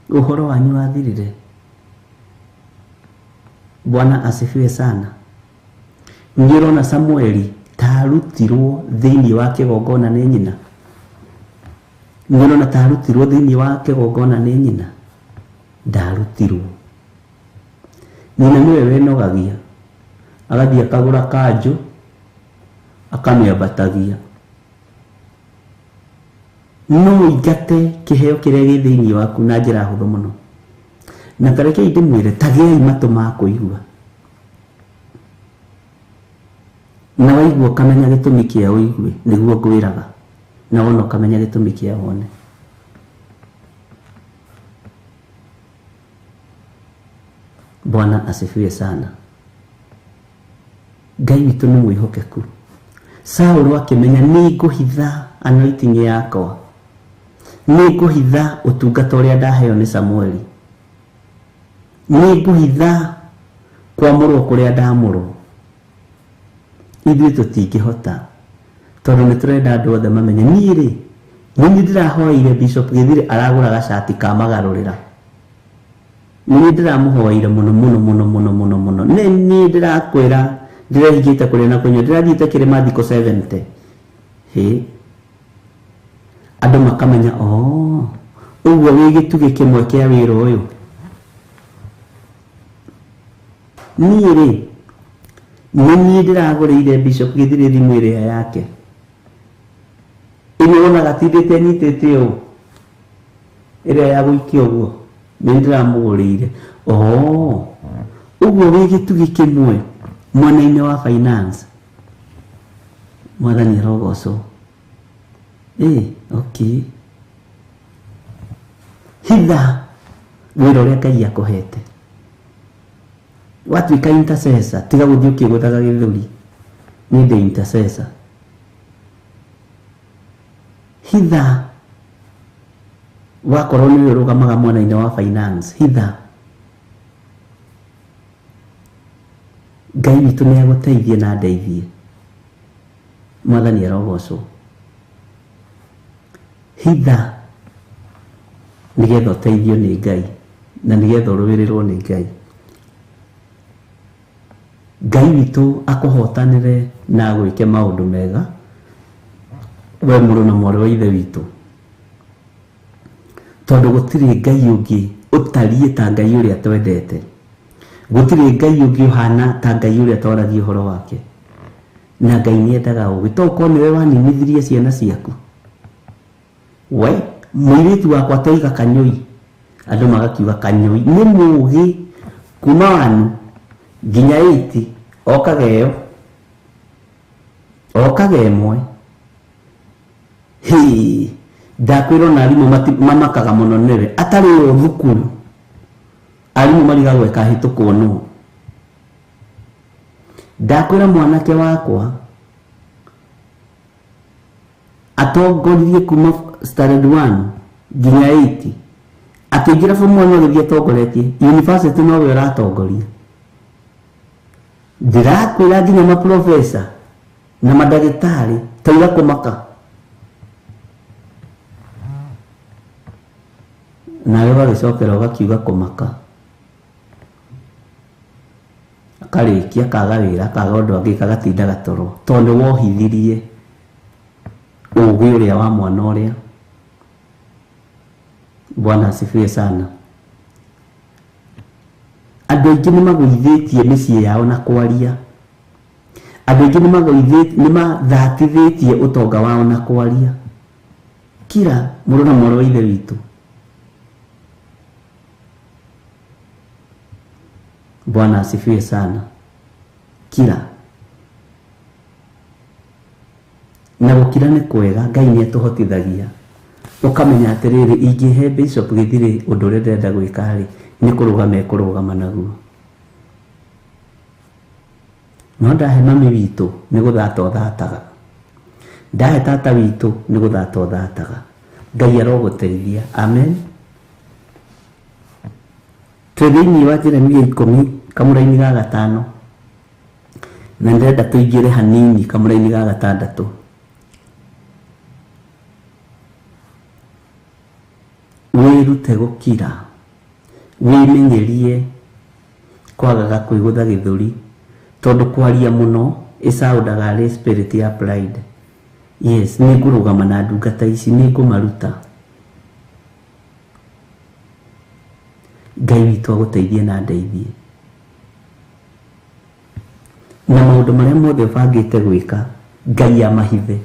ũhoro wanyu wathirire. Bwana asifiwe sana. Ngĩrona Samueli tarutirwo thĩinĩ wa kĩgongona nĩ nyina. Ngĩrona tarutirwo thĩinĩ wa kĩgongona nĩ nyina. ndarutirwo nyina niwe wenogagia agathie akagura kanjũ akamĩambatagia no ingate kĩheo kĩrĩa gĩ thĩinĩ waku na njĩra hũthũ mũno na tareke ndĩmwĩre tagĩai matũ ma kũigua na waigua kamenya gĩtũmi kĩa ũigue nĩguo ngwĩraga na wona kamenya gĩtũmi kĩa wone Bwana asifiwe sana. Ngai witũ nĩ mwĩhokeku. Saũlũ akĩmenya nĩ ngũhitha anointing yakwa, nĩ ngũhitha ũtungata ũrĩa ndaheo nĩ Samueli, nĩ ngũhitha kwamũrwo kũrĩa ndamũrwo. Ithuĩ tũtingĩhota tondũ nĩ tũrenda andũ othe mamenye niĩ-rĩ nĩ ndĩrahoire Bishop Githiri aragũra gacati ka magarũrĩra. Nĩ ndĩramũhoire mũno mũno mũno mũno mũno mũno. Nĩ ndĩrakwĩra ndĩrehingĩte kũrĩa na kũnyua, ndĩrathiĩte kĩrĩma thikũ 70. Andũ makamenya ũguo wĩ gĩtugĩ kĩmwe kĩa wĩra ũyũ. Niĩ-rĩ nĩ ndĩragũrĩire Bishop Githiri thimũ ĩrĩa yake. Ĩno wona gatindĩte nyitĩte ũũ ĩrĩa ya gũikia ũguo nĩ ndĩramũgũrĩire. Ũguo wĩ gĩtugĩ kĩmwe mwena-inĩ wa finance. Mwathani arogocwo. Okay. Hitha wĩra ũrĩa Ngai akũhete. Watuĩka intercessor tiga gũthiĩ ũkĩgũthaga gĩthũri. Nĩ ndĩ intercessor. Hitha wakorwo nĩ ũrũgamaga mwena-inĩ wa finance. Hitha Ngai witũ nĩ agũteithie na ndeithie. Mwathani arogocwo. Hitha nĩgetha ũteithio nĩ Ngai na nĩgetha ũrũĩrĩrwo nĩ Ngai. Ngai witũ akũhotanĩre na gwĩke maũndũ mega we mũrũ na mwarĩ wa ithe witũ, tondũ gũtirĩ Ngai ũngĩ ũtariĩ ta Ngai ũrĩa twendete. Gũtirĩ Ngai ũngĩ ũhana ta Ngai ũrĩa twaragia ũhoro wake. Na Ngai nĩ endaga ũgĩ to ũkorwo nĩwe waninithirie ciana ciaku. We mũirĩtu wakwa toiga kanyũi andũ magakiuga kanyũi nĩ mũũgĩ kuma 1 nginya 8 okageo okaga ĩmwe. Ndakwĩrwo na arimũ mamakaga mũno nĩwe atarĩ o thukuru. Arimũ marigagwo ekahĩtũkwo nũ. Ndakwĩra mwanake wakwa atongoririe kuma standard 1 nginya 8 akĩingĩra form 1 agĩthiĩ atongoretie university nowe ũratongoria. Ndĩrakwĩra nginya maprofessor na madagĩtarĩ taiga kũmaka. Nawe wagĩcokera ũgakiuga kũmaka. Akarĩkia akaga wĩra akaga ũndũ angĩ kagatinda gatoro tondũ wohithirie ũũgĩ ũrĩa wa mwana ũrĩa. Bwana asifiwe sana. Andũ aingĩ nĩ magũithĩtie mĩciĩ yao na kwaria. Andũ aingĩ nĩ mathatithĩtie ũtonga wao na kwaria. Kira mũrũ na mwarĩ wa ithe witũ. Bwana asifiwe sana. Kira na gũkira nĩ kwega. Ngai nĩ atũhotithagia ũkamenya atĩrĩrĩ ingĩhe Bishop Githiri ũndũ ũrĩa ndĩrenda gwĩka-rĩ nĩ kũrũgama naguo. No ndahe mami witũ nĩ gũthata ũthataga. Ndahe tata witũ nĩ gũthata ũthataga. Ngai arogũteithia. Amen. Twĩthĩinĩ wa Jeremia 10 kamũra-inĩ ga 5 na ndĩrenda tũingĩre hanini kamũra-inĩ ga 6. Wĩrute gũkira, wĩmenyerie kwagaga kwĩgũtha gĩthũri tondũ kwaria mũno ĩcaũndaga arĩ spirit ya pride. Yes, nĩ ngũrũgama na ndungata ici, nĩ ngũmaruta. Ngai witũ agũteithie na ndeithie, na maũndũ marĩa mothe ũbangĩte gwĩka Ngai amahithe,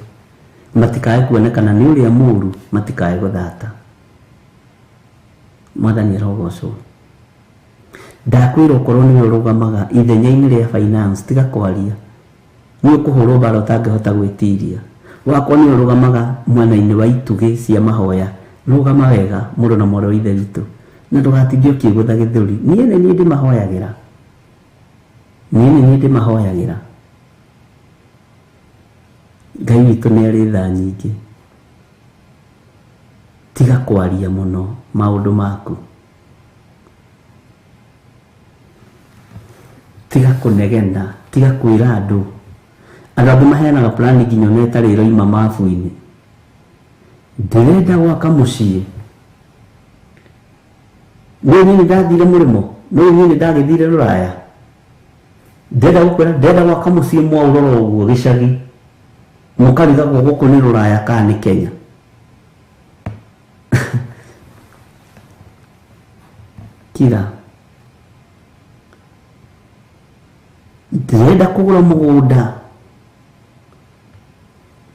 matikae kuonekana nĩ ũrĩa mũũru, matikae gũthata. Mwathani arogocwo. Ndakwĩra ũkorwo nĩwe ũrũgamaga ithenya-inĩ rĩa finance, tiga kwaria. Nĩ ũkũhũrwo mbara ũtangĩhota gwĩtiria. Wakorwo nĩwe ũrũgamaga mwena-inĩ wa itugĩ cia mahoya, rũgama wega mũndũ na mwarĩ wa ithe witũ, na ndũgatinde ũkĩgũtha gĩthũri. Niĩ ndĩmahoyagĩra, niĩ ndĩmahoyagĩra. Ngai witũ nĩ arĩ tha nyingĩ. Tiga kwaria mũno maũndũ maku, tiga kũnegena, tiga kwĩra andũ. Andũ angĩ maheanaga plan nginya ona ĩtarĩ ĩroima mabu-inĩ. Ndĩrenda gwaka mũciĩ, no niĩ nĩndathire mũrĩmo, no niĩ nĩndagĩthire Rũraya, ndenda gwaka mũciĩ mwaurora ũguo gĩcagi, mũkarigagwo gũkũ nĩ Rũraya kana nĩ Kenya. Kira ndĩrenda kũgũra mũgũnda,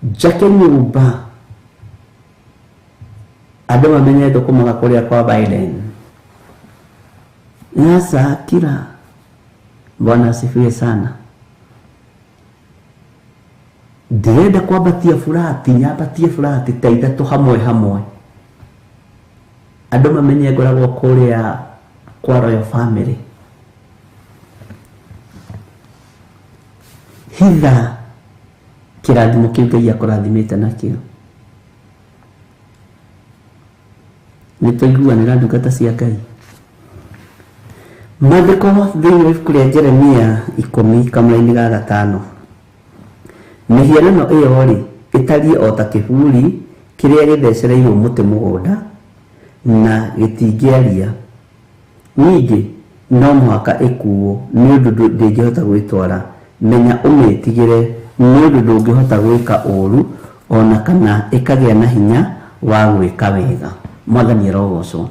njake nyũmba, andũ mamenye thũkũmaga kũrĩa kwa Biden. Nasa Kira, Bwana asifiwe sana. Ndĩrenda kwambatia furati, nyambatie furati ta ithatũ hamwe, andũ mamenye ngoragwo kũrĩa kwa Royal Family. Hitha kĩrathimo kĩu Ngai akũrathimĩte nakĩo. Nĩtũiguanĩra ndungata cia Ngai. Maandĩko thĩinĩ wa ibuku rĩa Jeremia 10:5. Mĩhianano ĩyo-rĩ ĩtariĩ o ta kĩburi kĩrĩa gĩthecereirwo mũtĩ mũgũnda na gĩtingĩaria. Ningĩ no mũhaka ĩkuo nĩ ũndũ ndĩngĩhota gwĩtwara. Menya ũmĩtigĩre nĩ ũndũ ndũngĩhota gwĩka ũũru ona kana ĩkagĩa na hinya wa gwĩka wega. Mwathani arogocwo.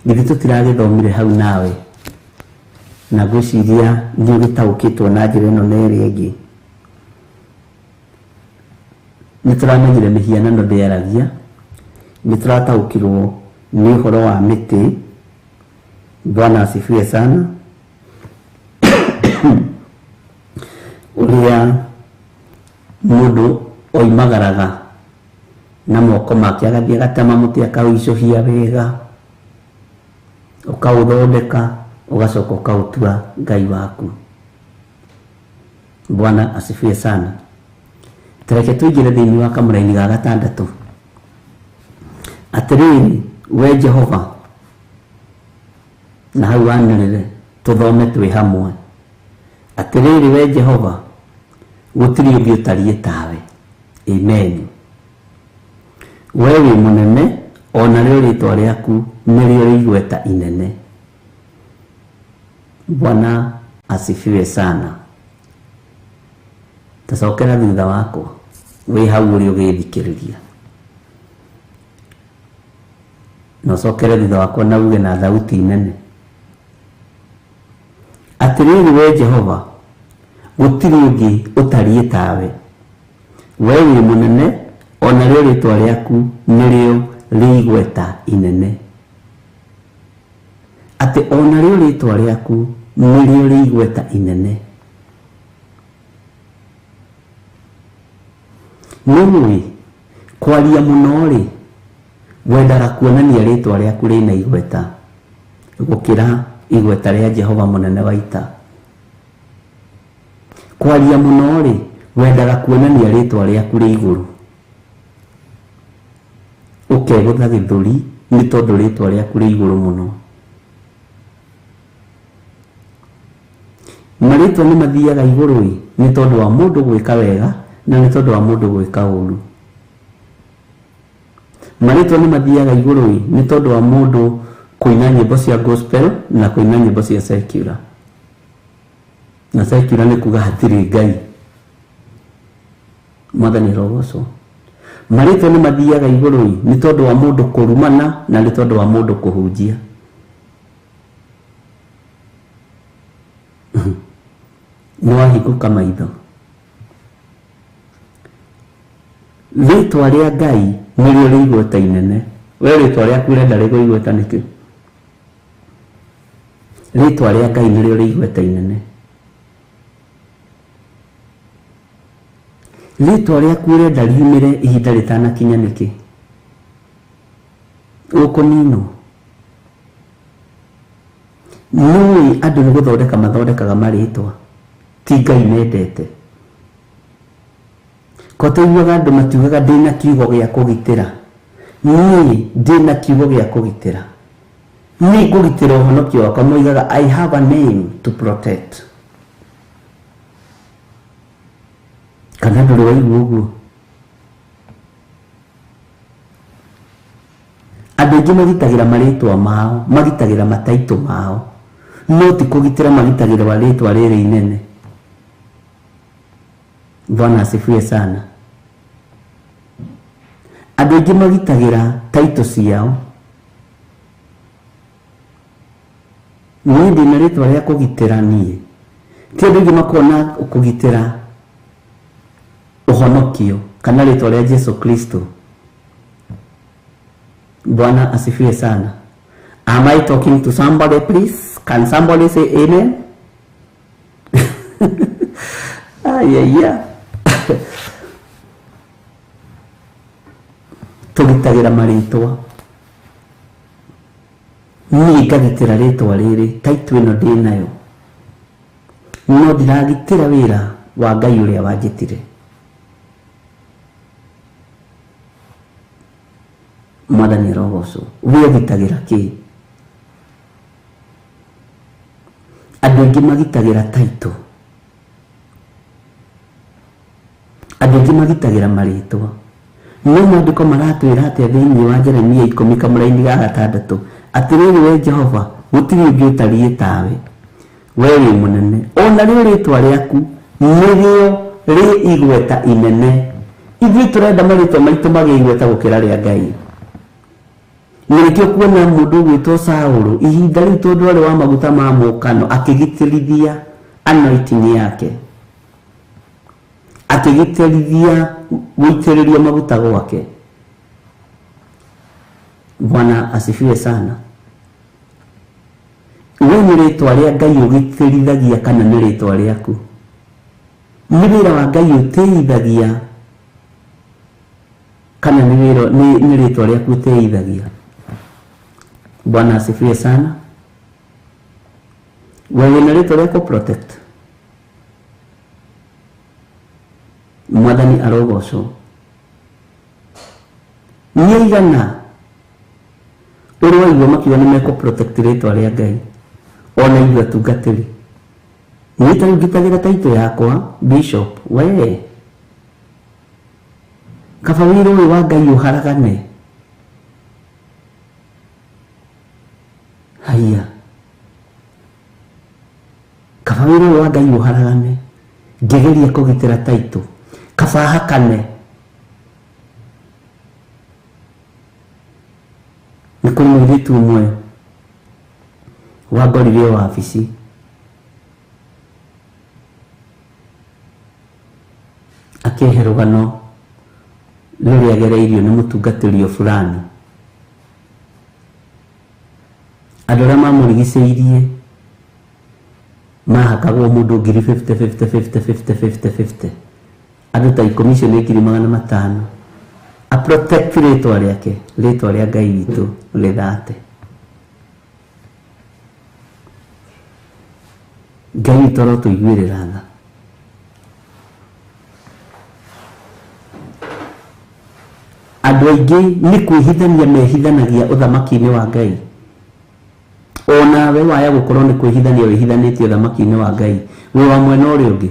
Githĩ tũtiragĩthomire hau nawe, na gwĩciria nĩ ũgĩtaũkĩtwo na njĩra ĩno na ĩrĩa ĩngĩ. Nĩtũramenyire mĩhianano ndĩaragia, nĩtũrataũkirwo nĩ ũhoro wa mĩtĩ. Bwana asifiwe sana. Ũrĩa mũndũ oimagaraga na moko make agathiĩ agatema mũtĩ akaũicũhia wega, ũkaũthondeka, ũgacoka ũkaũtua Ngai waku. Bwana asifiwe sana. Tareke tũingĩre thĩinĩ wa kamũra-inĩ ga 6. Atĩrĩrĩ we Jehova, na hau wanĩrĩre tũthome twĩ hamwe. Atĩrĩrĩ we Jehova, gũtirĩ ũngĩ ũtariĩ tawe. Amen. We wĩ mũnene, ona rĩo rĩĩtwa rĩaku nĩrĩo rĩ igweta inene. Bwana asifiwe sana. Tacokera thutha wakwa, wĩ hau ũrĩ ũgĩthikĩrĩria, na ũcokere thutha wakwa na uge na thauti nene. Atĩrĩrĩ we Jehova, gũtirĩ ũngĩ ũtariĩ tawe. We wĩ mũnene, ona rĩo rĩĩtwa rĩaku nĩrĩo rĩ igweta inene. Atĩ ona rĩo rĩĩtwa rĩaku nĩrĩo rĩ igweta inene. Nĩmũĩ kwaria mũno-rĩ, wendaga kuonania rĩĩtwa rĩaku rĩna igweta gũkĩra igweta rĩa Jehova mũnene wa ita. Kwaria mũno-rĩ, wendaga kuonania rĩĩtwa rĩaku rĩ igũrũ, ũkegũtha gĩthũri nĩ tondũ rĩĩtwa rĩaku rĩ igũrũ mũno. Marĩĩtwa nĩ mathiaga igũrũ nĩ tondũ wa mũndũ gwĩka wega na nĩ tondũ wa mũndũ gwĩka ũũru. Marĩĩtwa nĩ mathiaga igũrũ nĩ tondũ wa mũndũ kũina nyĩmbo cia gospel na kũina nyĩmbo cia secular. Na secular nĩ kuga hatirĩ Ngai. Mwathani arogocwo. Marĩĩtwa nĩ mathiaga igũrũ nĩ tondũ wa mũndũ kũrumana na nĩ tondũ wa mũndũ kũhunjia. niwahingũka maitho. Rĩtwa rĩa Ngai nĩrĩo rĩ igweta inene. We rĩtwa rĩaku ũrenda rĩgwo igweta nĩkĩ? Rĩtwa rĩa Ngai nĩrĩo rĩ igweta inene. Rĩtwa rĩaku ũrenda riumĩre ihinda rĩtanakinya nĩkĩ? Ũkũninwo. Nĩũĩ andũ nĩ gũthondeka mathondekaga marĩtwa, ti Ngai mendete. Ko tũiguaga andũ makiugaga ndĩna kiugo gĩa kũgitĩra. Niĩ ndĩna kiugo gĩa kũgitĩra. Nĩ kũgitĩra ũhonokio wakwa, moigaga I have a name to protect. Kana ndũrĩ waigua ũguo? Andũ aingĩ magitagĩra marĩtwa mao, magitagĩra mataitũ mao, no ti kũgitĩra magitagĩra rĩtwa rĩrĩ inene. Bwana asifiwe sana. Andũ aingĩ magitagĩra taitũ ciao. Niĩ ndĩna rĩtwa rĩa kũgitĩra niĩ. Ti andũ aingĩ makona kũgitĩra ũhonokio kana rĩtwa rĩa Yesu Kristo. Bwana asifiwe sana. Am I talking to somebody, please? Can somebody say amen? Yeah. Tũgitagĩra marĩtwa. Niĩ ngagitĩra rĩtwa rĩrĩ, taitũ ĩno ndĩnayo. No ndiragitĩra wĩra wa Ngai ũrĩa wanjĩtire. Mwathani arogocwo. We ũgitagĩra kĩ? Andũ aingĩ magitagĩra taitũ. Andũ aingĩ magitagĩra marĩtwa. No maandĩko maratwĩra atĩa thĩinĩ wa Jeremia 10 kamũra-inĩ ga 6 atĩrĩrĩ we Jehova, gũtirĩ ũngĩ ũtariĩ tawe. We wĩ mũnene. Ona rĩo rĩtwa rĩaku nĩrĩo rĩ igweta inene. Ithuĩ tũrenda marĩtwa maitũ magĩe igweta gũkĩra rĩa Ngai. Nĩkĩo kuona mũndũ gwĩtwo Saũlũ ihinda rĩu tondũ arĩ wa maguta ma mũkano akĩgitĩrithia anointing yake, akĩgitĩrithia gũitĩrĩria maguta gwake. Bwana asifiwe sana. We nĩ rĩtwa rĩa Ngai ũgitĩrithagia kana nĩ rĩtwa rĩaku? Nĩ wĩra wa Ngai ũtĩithagia kana nĩ rĩtwa rĩaku ũtĩithagia? Bwana asifiwe sana. Wewe na rĩtwa rĩa protect. Mwathani arogocwo. Nĩ igana ũrĩ waigua makiuga nĩ meko protect rĩtwa rĩa Ngai, ona ithuĩ atungatĩri. Nĩ ta ngitagĩra taitũ yakwa bishop. We kaba wĩra ũyũ wa Ngai ũharagane. Haya, kaba wĩra ũyũ wa Ngai ũharagane, ngĩgeria kũgitĩra taitũ, kaba hakane. Nĩ kũrĩ mũirĩtu ũmwe wangorire wabici. Akĩhe rũgano rũrĩa agereirio nĩ mũtungatĩri fulani. Andũ arĩa mamũrigicĩirie mahakagwo mũndũ ngiri 50. Andũ ta commission ngiri 500. A protect rĩtwa rĩake, rĩtwa rĩa Ngai witũ rĩthate. Ngai witũ arotũiguĩrĩra tha. Andũ aingĩ nĩ kwĩhithania mehithanagia ũthamaki-inĩ wa Ngai. Ona we waya gũkorwo nĩ kwĩhithania wĩhithanĩtie ũthamaki-inĩ wa Ngai, we wa mwena ũrĩa ũngĩ.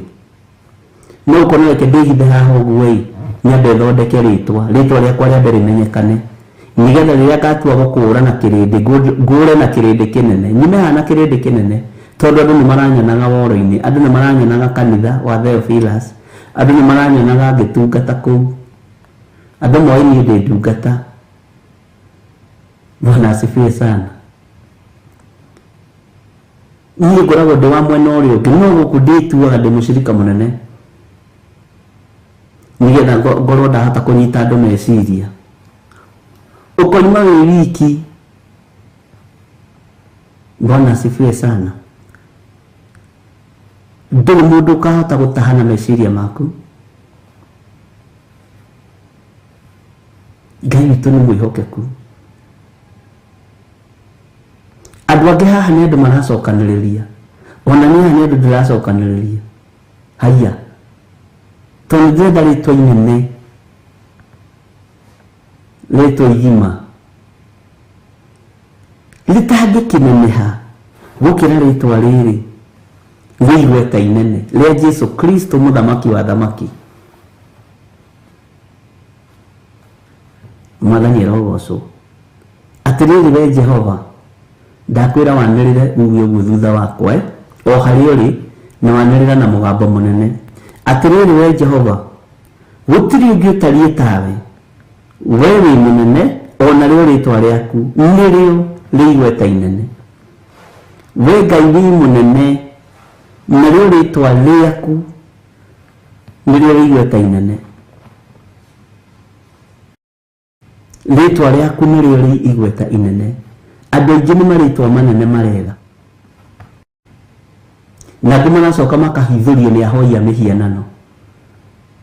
No ũkorwo reke ndĩhithe haha ũguo nyambe thondeke rĩtwa rĩakwa rĩambe rĩmenyekane, nĩgetha rĩrĩa ngatua gũkũũra na kĩrĩndĩ ngũũre na kĩrĩndĩ kĩnene, nyume haha na kĩrĩndĩ kĩnene, tondũ andũ nĩ maranyonaga woro-inĩ, andũ nĩ maranyonaga kanitha wa Theophilus, andũ nĩ maranyonaga ngĩtungata kũu, andũ moĩ niĩ ndĩ ndungata. Bwana asifiwe sana. niĩ ngoragwo ndĩ wa mwena ũrĩa ũngĩ, no gũkũ ndĩtuaga ndĩ mũcirika mũnene nĩgetha ngorwo ndahota kũnyita andũ meciria. Ũkoima wĩ wiki, Bwana asifiwe sana, ndũrĩ mũndũ ũkahota gũtahana meciria maku. Ngai witũ nĩ mwĩhokeku. Andũ angĩ haha nĩ andũ maracokanĩrĩria, ona niĩ haha nĩ andũ ndĩracokanĩrĩria. Haiya, tondũ ndĩrenda rĩtwa inene, rĩtwa igima rĩtangĩkĩneneha gũkĩra rĩtwa rĩrĩ rĩ igweta inene rĩa Jesu Kristo, mũthamaki wa thamaki. Mwathani arogocwo. Atĩrĩrĩ we Jehova, ndakwĩra wanĩrĩre uge ũguo thutha wakwa, o harĩ ũrĩ, na wanĩrĩra na mũgambo mũnene. Atĩrĩrĩ we Jehova, gũtirĩ ũngĩ ũtariĩ tawe, we wĩ mũnene, ona rĩo rĩtwa rĩaku nĩrĩo rĩ igweta inene. We Ngai wĩ mũnene, na rĩo rĩtwa rĩaku nĩrĩo rĩ igweta inene. Rĩtwa rĩaku nĩrĩo rĩ igweta inene. Andũ aingĩ nĩ marĩtwa manene marega, na andũ maracoka makahithũrio nĩ ahoi a mĩhianano,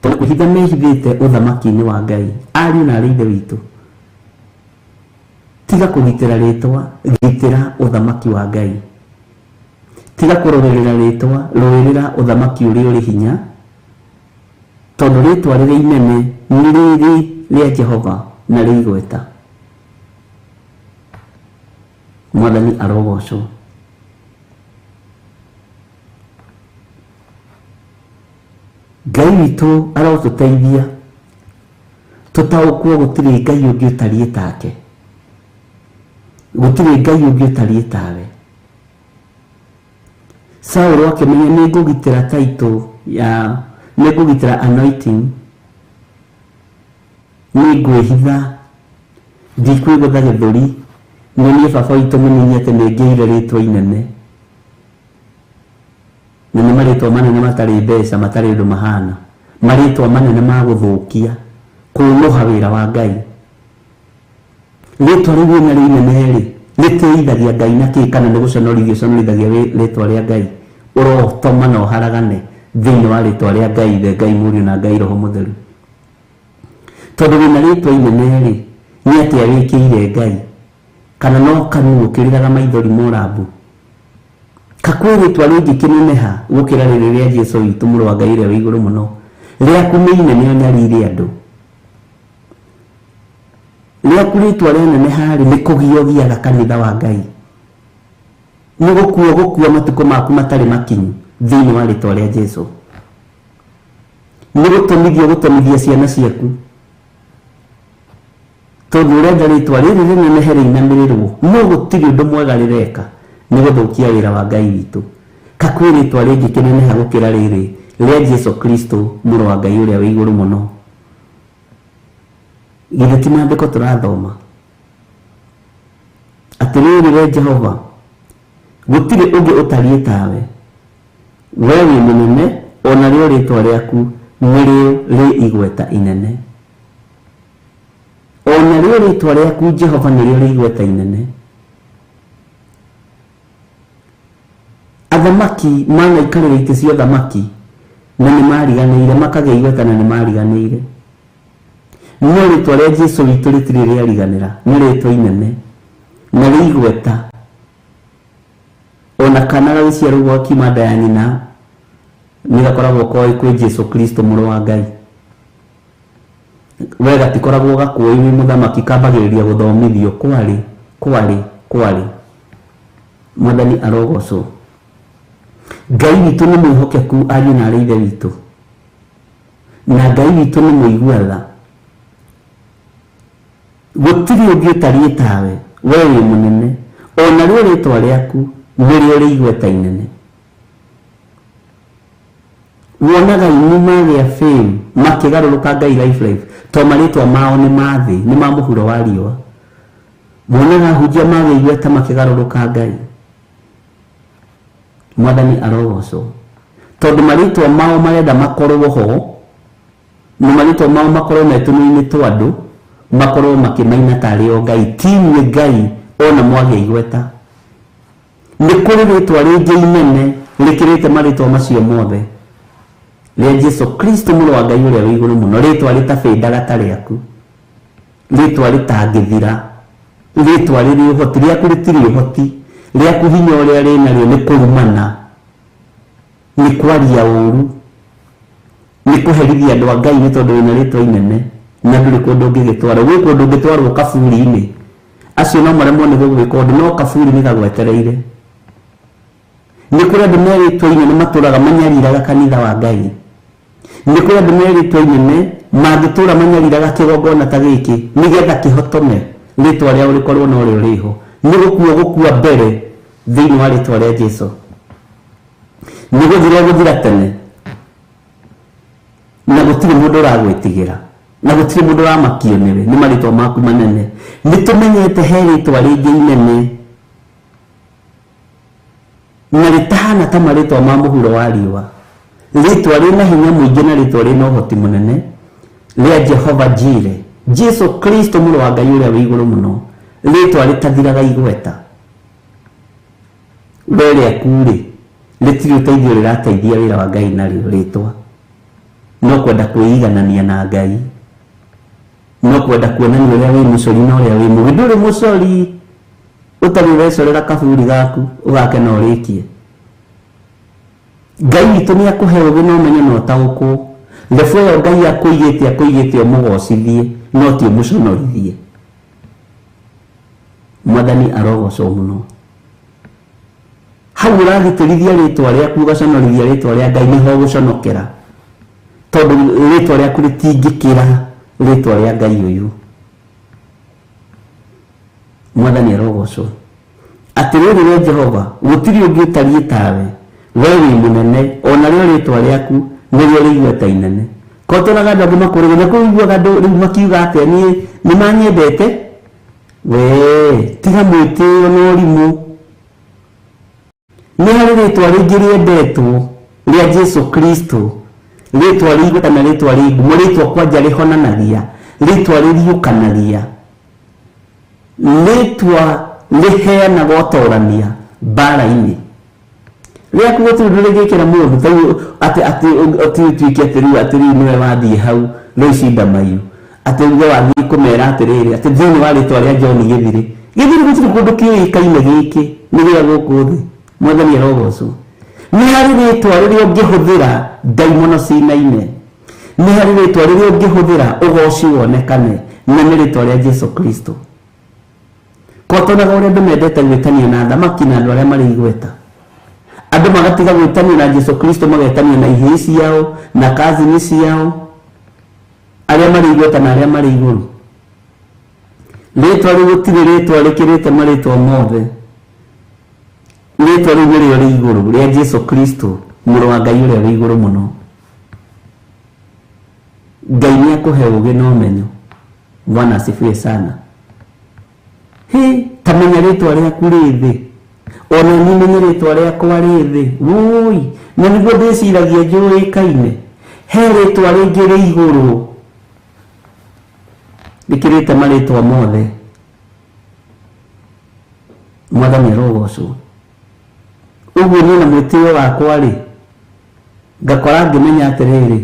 tondũ kwĩhitha mehithĩte ũthamaki-inĩ wa Ngai. Ariũ na aarĩ a Ithe witũ, tiga kũgitĩra rĩtwa, gitĩra ũthamaki wa Ngai. Tiga kũrũĩrĩra rĩtwa, rũĩrĩra ũthamaki ũrĩa ũrĩ hinya, tondũ rĩtwa rĩrĩ inene nĩ rĩrĩ rĩa Jehova na rĩ igweta. Mwathani arogocwo. Ngai witũ arotũteithia tũtaũkwo gũtirĩ Ngai ũngĩ ũtariĩ take, gũtirĩ Ngai ũngĩ ũtariĩ tawe. Saũlũ akĩmenya nĩ ngũgitĩra title ya, nĩ ngũgitĩra anointing, nĩ ngwĩhitha, ndikwĩgũtha gĩthũri, nĩ niĩ baba witũ mũnini atĩ nĩ ngĩire rĩtwa inene, na nĩ marĩtwa manene matarĩ mbeca, matarĩ ũndũ mahana, marĩtwa manene ma gũthũkia, kũnũha wĩra wa Ngai. Rĩtwa rĩu wĩna rĩ inene rĩ, rĩtĩithagia Ngai na kĩ, kana nĩ gũconorithia conorithagia rĩtwa rĩa Ngai? Ũrotoma na ũharagane thĩinĩ wa rĩtwa rĩa Ngai, Ithe, Ngai Mũriũ na Ngai Roho Mũtheru. Tondũ wĩna rĩtwa inene rĩ, nĩ atĩa wĩkĩire Ngai? Kana no kanua ũkĩrĩraga maithori mũrambu? Kakwĩ rĩtwa rĩngĩ kĩneneha gũkĩra rĩrĩ rĩa Jesu witũ, mũrũ wa Ngai ũrĩa wĩ igũrũ mũno? Rĩaku nĩ inene ona rĩrĩ andũ. Rĩaku rĩtwa rĩaneneha rĩ, nĩ kũgiogiaga kanitha wa Ngai, nĩ gũkua matukũ maku matarĩ makinyu thĩinĩ wa rĩtwa rĩa Jesu, nĩ gũtomithia ciana ciaku, tondũ ũrenda rĩtwa rĩrĩ rĩnenehe rĩinamĩrĩrwo, no gũtirĩ ũndũ mwega rĩreka, nĩ gũthũkia wĩra wa Ngai witũ. Kakwĩ rĩtwa rĩngĩ kĩneneha gũkĩra rĩrĩ rĩa Jesu Kristo, mũrũ wa Ngai ũrĩa wĩ igũrũ mũno? Githĩ ti maandĩko tũrathoma? Atĩrĩrĩ we Jehova, gũtirĩ ũngĩ ũtariĩ tawe, we wĩ mũnene, ona rĩo rĩtwa rĩaku nĩrĩo rĩ igweta inene. Ona rĩo rĩtwa rĩaku Jehova nĩrĩo rĩ igweta inene. Athamaki manaikarĩra itĩ cia ũthamaki na nĩ mariganĩire, makagĩa igweta na nĩ mariganĩire. No rĩtwa rĩa Jesu witũ rĩtirĩ rĩariganĩra, nĩ rĩtwa inene na rĩ igweta. Ona kana gagĩciarwo gwakiuma nda ya nyina nĩ gakoragwo koĩ kwĩ Jesu Kristo, mũrũ wa Ngai. We gatikoragwo gakuoĩ wĩ mũthamaki, kambagĩrĩria gũthomithio kwarĩ. Mwathani arogocwo. Ngai witũ nĩ mwĩhokeku, ariũ na aarĩ a Ithe witũ, na Ngai witũ nĩ mũigua tha. Gũtirĩ ũngĩ ũtariĩ tawe, we wĩ mũnene, ona rĩo rĩtwa rĩaku nĩrĩo rĩ igweta inene. Wonaga ini magĩa fame makĩgarũrũka Ngai life, to marĩtwa mao nĩ mathĩ, nĩ ma mũhuro wa riũa. Wonaga hunjia magĩa igweta makĩgarũrũka Ngai. Mwathani arogocwo tondu maritwa mao marenda makorwo ho ni maritwa mao makorwo metuno-ini twa andu makorwo makimaina tari o Ngai tiwe Ngai ona mwage igweta ni kuri ritwa ringi inene rikirite maritwa macio mothe ria Jesu Kristo muru wa Ngai uria wi iguru muno ritwa ritabendaga ta riaku ritwa ritangithira ritwa riri uhoti riaku ritiri uhoti riaku hinya uria rinario ni kurumana ni kwaria uru ni kuherithia andu a Ngai ni tondu wina ritwa inene na nduri kundu ungigitwara gwi kundu ungitwarwo kaburi-ini acio no maremwo ni gugwika undu no kaburi ni gagwetereire ni kuri andu meritwa inene maturaga manyariraga kanitha wa Ngai ni kuri andu meritwa inene mangitura manyariraga kigongona ta giki nigetha kihotome ritwa riao rikorwo no rio riho ni gukua mbere thiini wa ritwa ria Jesu ni guthira tene na gutiri mundu uragwitigira na gutiri mundu uramakio niwe ni maritwa maku manene ni tumenyete he ritwa ringi inene na ritahana ta maritwa ma muhuro wa riua ritwa rina hinya muingi na ritwa rina uhoti munene ria Jehova Jire Jesu Kristo muru wa Ngai uria wi iguru muno ritwa ritathiraga igweta rĩrĩa kuri rĩtirĩ ũteithio rĩrateithia wĩra wa Ngai narĩo rĩtwa no kwenda kwĩiganania na Ngai no kwenda kuonania ũrĩa wĩ mũcori na ũrĩa wĩ mũũgĩ ndũrĩ mũcori ũtarĩ ũrecorera kaburi gaku ũgakena ũrĩkie Ngai witũ nĩ akũhe ũũgĩ na ũmenyo na ũtaũkwo lefu ĩyo Ngai akũigĩte ũmũgocithie no ti ũmũconorithie Mwathani arogocwo mũno hau ũragitĩrithia rĩtwa rĩaku ũgaconorithia rĩtwa rĩa Ngai nĩho ũgũconokera tondu rĩtwa rĩaku rĩtingĩkĩra rĩtwa rĩa Ngai ũyũ Mwathani arogocwo atĩrĩrĩ rĩa Jehova gũtirĩ ũngĩ ũtariĩ tawe wee wĩ mũnene ona rĩo rĩtwa rĩaku nĩrĩo rĩ igweta inene kotoraga andũ angĩ makũrĩgwo na kũiguaga andũ rĩu makiuga atĩa nĩ manyendete wee tiga mwĩtĩo na ũrimũ nĩ harĩ rĩtwa rĩngĩ rĩendetwo rĩa Jesu Kristo rĩtwa rĩ igweta na rĩtwa rĩ ngumo rĩtwa kwanja rĩhonanagia rĩtwa rĩriũkanagia rĩtwa rĩheanaga ũtorania mbara-inĩ rĩaku gũtirĩ ũndũ rĩngĩkĩra mũndũ atĩ ũtuĩke atĩrĩu nĩwe wathiĩ hau rũcinda mayu atĩ uge wathiĩ kũmera atĩrĩrĩ atĩ thĩinĩ wa rĩtwa rĩa John gĩthirĩ gũtirĩ kũndũ kĩũĩkaine gĩkĩ nĩ gĩa gũkũ thĩ Mwathani arogocwo nĩ harĩ rĩtwa rĩrĩa ũngĩhũthĩra ndaimono cinaine nĩ harĩ rĩtwa rĩrĩa ũngĩhũthĩra ũgoci wonekane na nĩ rĩtwa rĩa Jesu Kristo kotonaga ũrĩa andũ mendete gwĩtania na thamaki na andũ arĩa marĩ igweta andũ magatiga gwĩtania na Jesu Kristo magetania na ihĩĩ ciao na kazini ciao arĩa marĩ igweta na arĩa marĩ igũrũ rĩtwa rĩu gũtirĩ rĩtwa rĩkĩrĩte marĩtwa mothe rĩtwa rĩu nĩrĩo rĩ igũrũ rĩa Jesu Kristo mũrũ wa Ngai ũrĩa wĩ igũrũ mũno Ngai nĩ akũhe ũũgĩ na ũmenyo Bwana asifiwe sana tamenya rĩtwa rĩaku rĩ thĩ ona niĩ menye rĩtwa rĩakwa rĩ thĩ wũi na nĩguo ndĩciragia njũĩkaine he rĩtwa rĩngĩ rĩ igũrũ rĩkĩrĩte marĩtwa mothe Mwathani arogocwo ũguo niĩ na mwĩtĩo wakwa rĩ ngakora ngĩmenya atĩrĩrĩ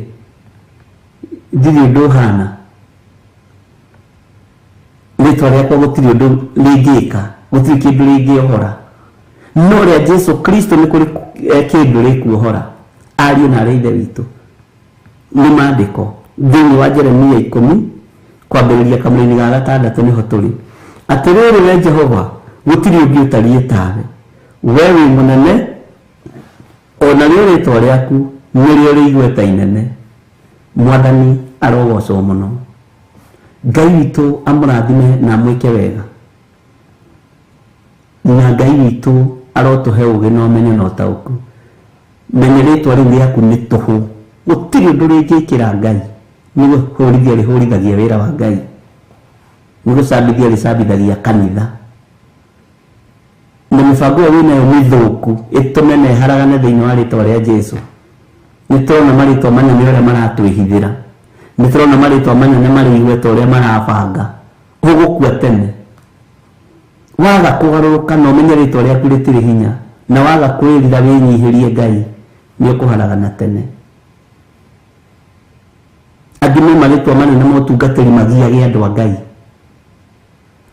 ndirĩ ũndũ ũhana rĩtwa rĩakwa gũtirĩ ũndũ rĩngĩka gũtirĩ kĩndũ rĩngĩohora no rĩa Jesu Kristo nĩ kũrĩ kĩndũ rĩkuohora ariũ na arĩa ithe witũ nĩ maandĩko thĩinĩ wa Jeremia 10 kwambĩrĩria kamũira ga gatandatũ nĩho tũrĩ atĩrĩrĩ wee Jehova gũtirĩ ũngĩ ũtariĩ tawe wee wĩ mũnene ona rĩo rĩtwa rĩaku nĩrĩo rĩ igweta inene Mwathani arogocwo mũno Ngai witũ amũrathime na amwĩke wega na Ngai witũ arotũhe ũũgĩ na ũmenyo na ũtaũku menya rĩtwa rĩu rĩaku nĩ tũhũ gũtirĩ ũndũ rĩngĩkĩra Ngai nĩ gũhũrithia rĩhũrithagia wĩra wa Ngai nĩ gũcambithia rĩcambithagia kanitha na mibango ĩyo wĩnayo mĩthũku ĩtũmene haragane thĩinĩ wa rĩtwa rĩa Jesũ. Nĩtũrona marĩtwa manene ũrĩa maratwĩhithĩra, nĩtũrona marĩtwa manene marĩ igweta ũrĩa marabanga. Ũgũkua tene waga kũgarũrũka na ũmenye rĩtwa rĩaku rĩtirĩ hinya, na waga kwĩrira wĩnyihĩrie Ngai, nĩũkũharagana tene. Angĩ nĩ marĩtwa manene ma ũtungatĩri magiage andũ a Ngai,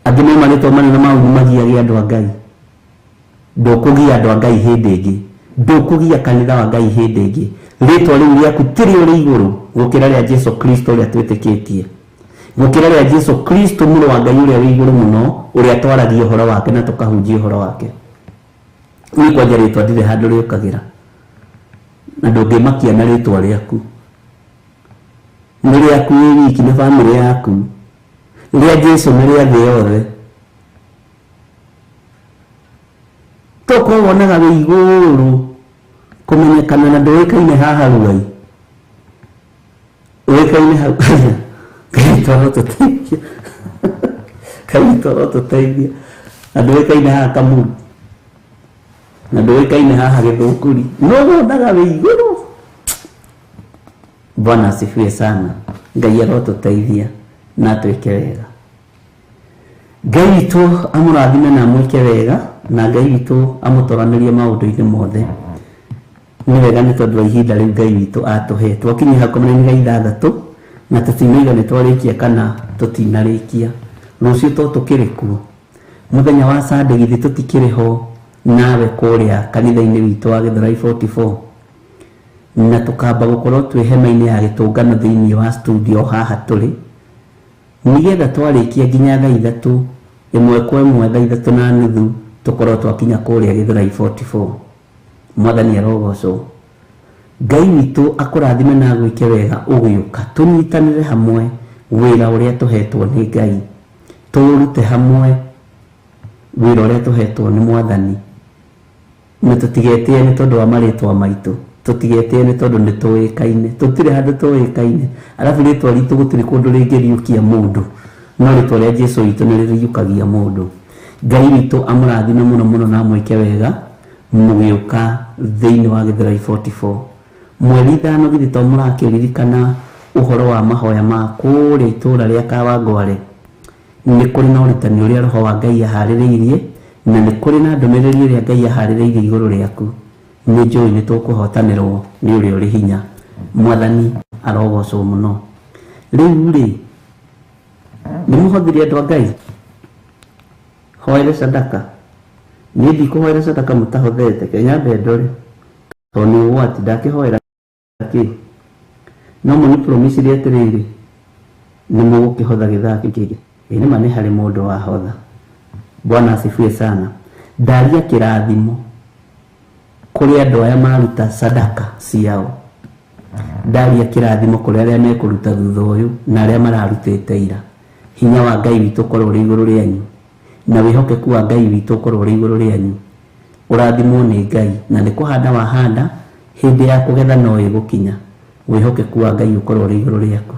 angĩ nĩ marĩtwa manene ma ũguni magiage andũ a Ngai. Ndũkũgia andũ a Ngai hĩndĩ ĩngĩ, ndũkũgia kanitha wa Ngai hĩndĩ ĩngĩ. Rĩtwa rĩu rĩaku tĩrĩ ũrĩ igũrũ gũkĩra rĩa Jesũ Kristo ũrĩa twĩtĩkĩtie, gũkĩra rĩa Jesũ Kristo mũrũ wa Ngai ũrĩa wĩ igũrũ mũno, ũrĩa twaragia ũhoro wake na tũkahunjia ũhoro wake. Niĩ kwanja rĩtwa ndirĩ handũ rĩũkagĩra, na ndũngĩmakia na rĩtwa rĩaku. Nĩ rĩaku wĩ wiki, nĩ bamĩrĩ yaku, rĩa Jesũ nĩ rĩa thĩ yothe. Toko wonaga wĩ igũrũ kũmenyekana na ndũĩkaine haha rugai, ũĩkaine hau Kaitoro tũteithia, Kaitoro tũteithia, na ndũĩkaine haha Kamuru, na ndũĩkaine haha Gĩthũngũri, no wonaga wĩ igũrũ. Bwana asifiwe sana. Ngai arotũteithia na twĩke wega. Ngai witũ amũrathime na mwĩke wega, na Ngai witũ amũtoranĩrie maũndũ-inĩ mothe. Nĩ wega nĩ tondũ wa ihinda rĩu Ngai witũ atũhe. Twakinyia hau kamũthenya ga 6 na tũtinoiga nĩ twarĩkia kana tũtinarĩkia. Rũciũ to tũkĩrĩ kuo, mũthenya wa Sunday githĩ tũtikĩrĩ ho nawe kũrĩa kanitha-inĩ witũ wa Gĩthũrai 44, na tũkamba gũkorwo twĩ hema-inĩ ya gĩtũngano thĩinĩ wa studio haha tũrĩ, nĩgetha twarĩkia nginya thaa 3, ĩmwe kwa ĩmwe thaa 3:30 tũkorwo twakinya kũrĩa Gĩthũrai 44. Mwathani arogocwo. Ngai witũ akũrathime na gwĩke wega ũgĩũka, tũnyitanĩre hamwe wĩra ũrĩa tũhetwo nĩ Ngai, tũrute hamwe wĩra ũrĩa tũhetwo nĩ Mwathani, na tũtigetĩe nĩ tondũ wa marĩtwa maitũ, tũtigetĩe nĩ tondũ nĩ tũĩkaine, tũtirĩ handũ tũĩkaine. Alafu rĩtwa ritũ gũtirĩ kũndũ rĩngĩriũkia mũndũ, no rĩtwa rĩa Jesũ witũ nĩ rĩriũkagia mũndũ. Ngai witũ amũrathime mũno mũno na mwĩke wega mũgĩũka thĩinĩ wa Gĩthũrai 44. Mweri 5 githĩ to mũrakĩririkana ũhoro wa mahoya ma kũrĩa itũũra rĩa Kawangware. Nĩ kũrĩ na ũrutani ũrĩa Roho wa Ngai aharĩrĩirie, na nĩ kũrĩ na ndũmĩrĩri ũrĩa Ngai aharĩrĩirie igũrũ rĩaku. Nĩ njũĩ nĩ tũkũhotanĩrwo nĩ ũrĩa ũrĩ hinya. Mwathani arogocwo mũno. Rĩu rĩ, nĩ mũhũthĩri andũ a Ngai hoere sadaka. Niĩ ndikũhoera sadaka mũtahũthĩte, Kenya ndendore tondũ nĩ ũgwati ndakĩhoera kĩ. No mũnĩ promise rĩ atĩrĩrĩ, nĩ mũgũkĩhotha gĩthaki kĩngĩ. Nĩ ma nĩ harĩ mũndũ wahotha. Bwana asifiwe sana. Ndaria kĩrathimo kũrĩ andũ aya maruta sadaka ciao. Ndaria kĩrathimo kũrĩ arĩa mekũruta thutha ũyũ na arĩa mararutĩte ira. Hinya wa Ngai witũ ũkorwo ũrĩ igũrũ rĩanyu, na wĩhokeku wa Ngai witũ ũkorwo ũrĩ igũrũ rĩanyu. Ũrathimwo nĩ Ngai, na nĩ kũhanda wahanda, hĩndĩ ya kũgetha no ĩgũkinya. Wĩhokeku wa Ngai ũkorwo ũrĩ igũrũ rĩaku.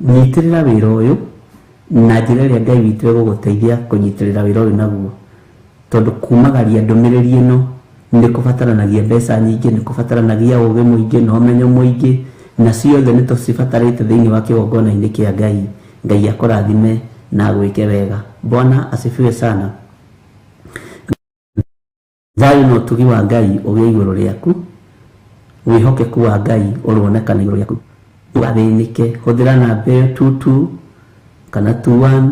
Nyitĩrĩra wĩra ũyũ na njĩra ĩrĩa Ngai witũ egũgũteithia kũnyitĩrĩra wĩra ũyũ naguo, tondũ kumagaria ndũmĩrĩri ĩno nĩ kũbataranagia mbeca nyingĩ, nĩ kũbataranagia ũũgĩ mũingĩ na ũmenyo mũingĩ, na ciothe nĩ tũcibatarĩte thĩinĩ wa kĩgongona-inĩ kĩa Ngai. Ngai akũrathime na gwĩke wega. Bwana asifiwe sana. Thayũ na ũtugi wa Ngai ũgĩe igũrũ rĩaku, wĩhokeku wa Ngai ũronekana igũrũ rĩaku. Ndũgathĩnĩke, hũthĩra namba ĩyo 22 kana 21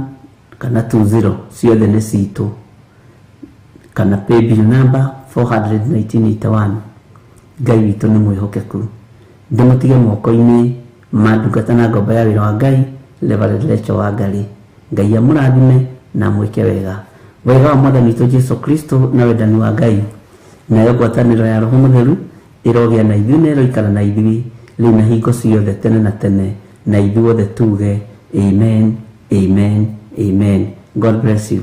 kana 20, ciothe nĩ citũ, kana paybill number 41981. Ngai witũ nĩ mwĩhokeku. Ndĩmũtige moko-inĩ ma ndungata na ngombo ya wĩra wa Ngai, Reverend Rachel Wangarĩ. Ngai amũrathime na mwĩke wega. Wega wa Mwathani witũ Jesũ Kristo na wendani wa Ngai nayo ngwatanĩro ya Roho Mũtheru ĩrogĩa na ithuĩ na ĩroikara na ithuĩ rĩu na hingo ciothe tene na tene, na ithuothe tuge amen, amen, amen. God bless you.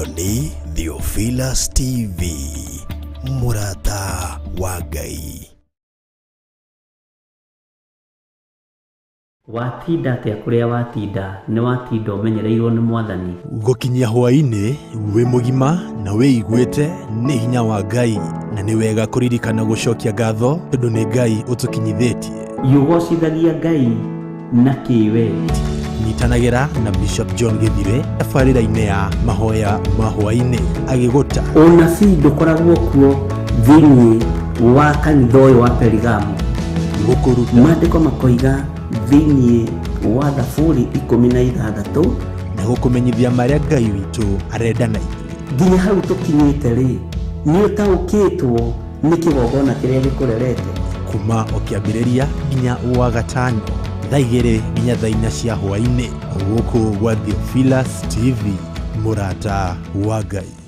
ĩno nĩ Theophilus TV, mũrata wa Ngai. Watinda atia kuria watinda ni watinda umenyereirwo ni Mwathani. Gukinyia hwaini wi mugima na wiiguite ni hinya wa Ngai, na ni wega kuririkana gucokia ngatho tondu ni Ngai utukinyithitie. Yugocithagia Ngai na kiwe. Nyitanagira na Bishop John Githire tabarĩra-inĩ ya mahoya ma hwaini agiguta Ũnabii ndũkoragwo kuo thĩinĩ wa kanitha ũyũ wa Perigamu. gukuruta Maandĩko makoiga thĩinĩ wa Thaburi 16 na gukumenyithia marĩa Ngai witũ arenda na ithuĩ. nginya hau tũkinyĩte rĩ, nĩ ũtaũkĩtwo nĩ kĩgongona kĩrĩa gĩkũrerete. Kuma o kĩambĩrĩria nginya wa gatano thaa 2 nginya thaa 4 cia hwaini gũkũ gwa Theophilus TV, mũrata wa Ngai.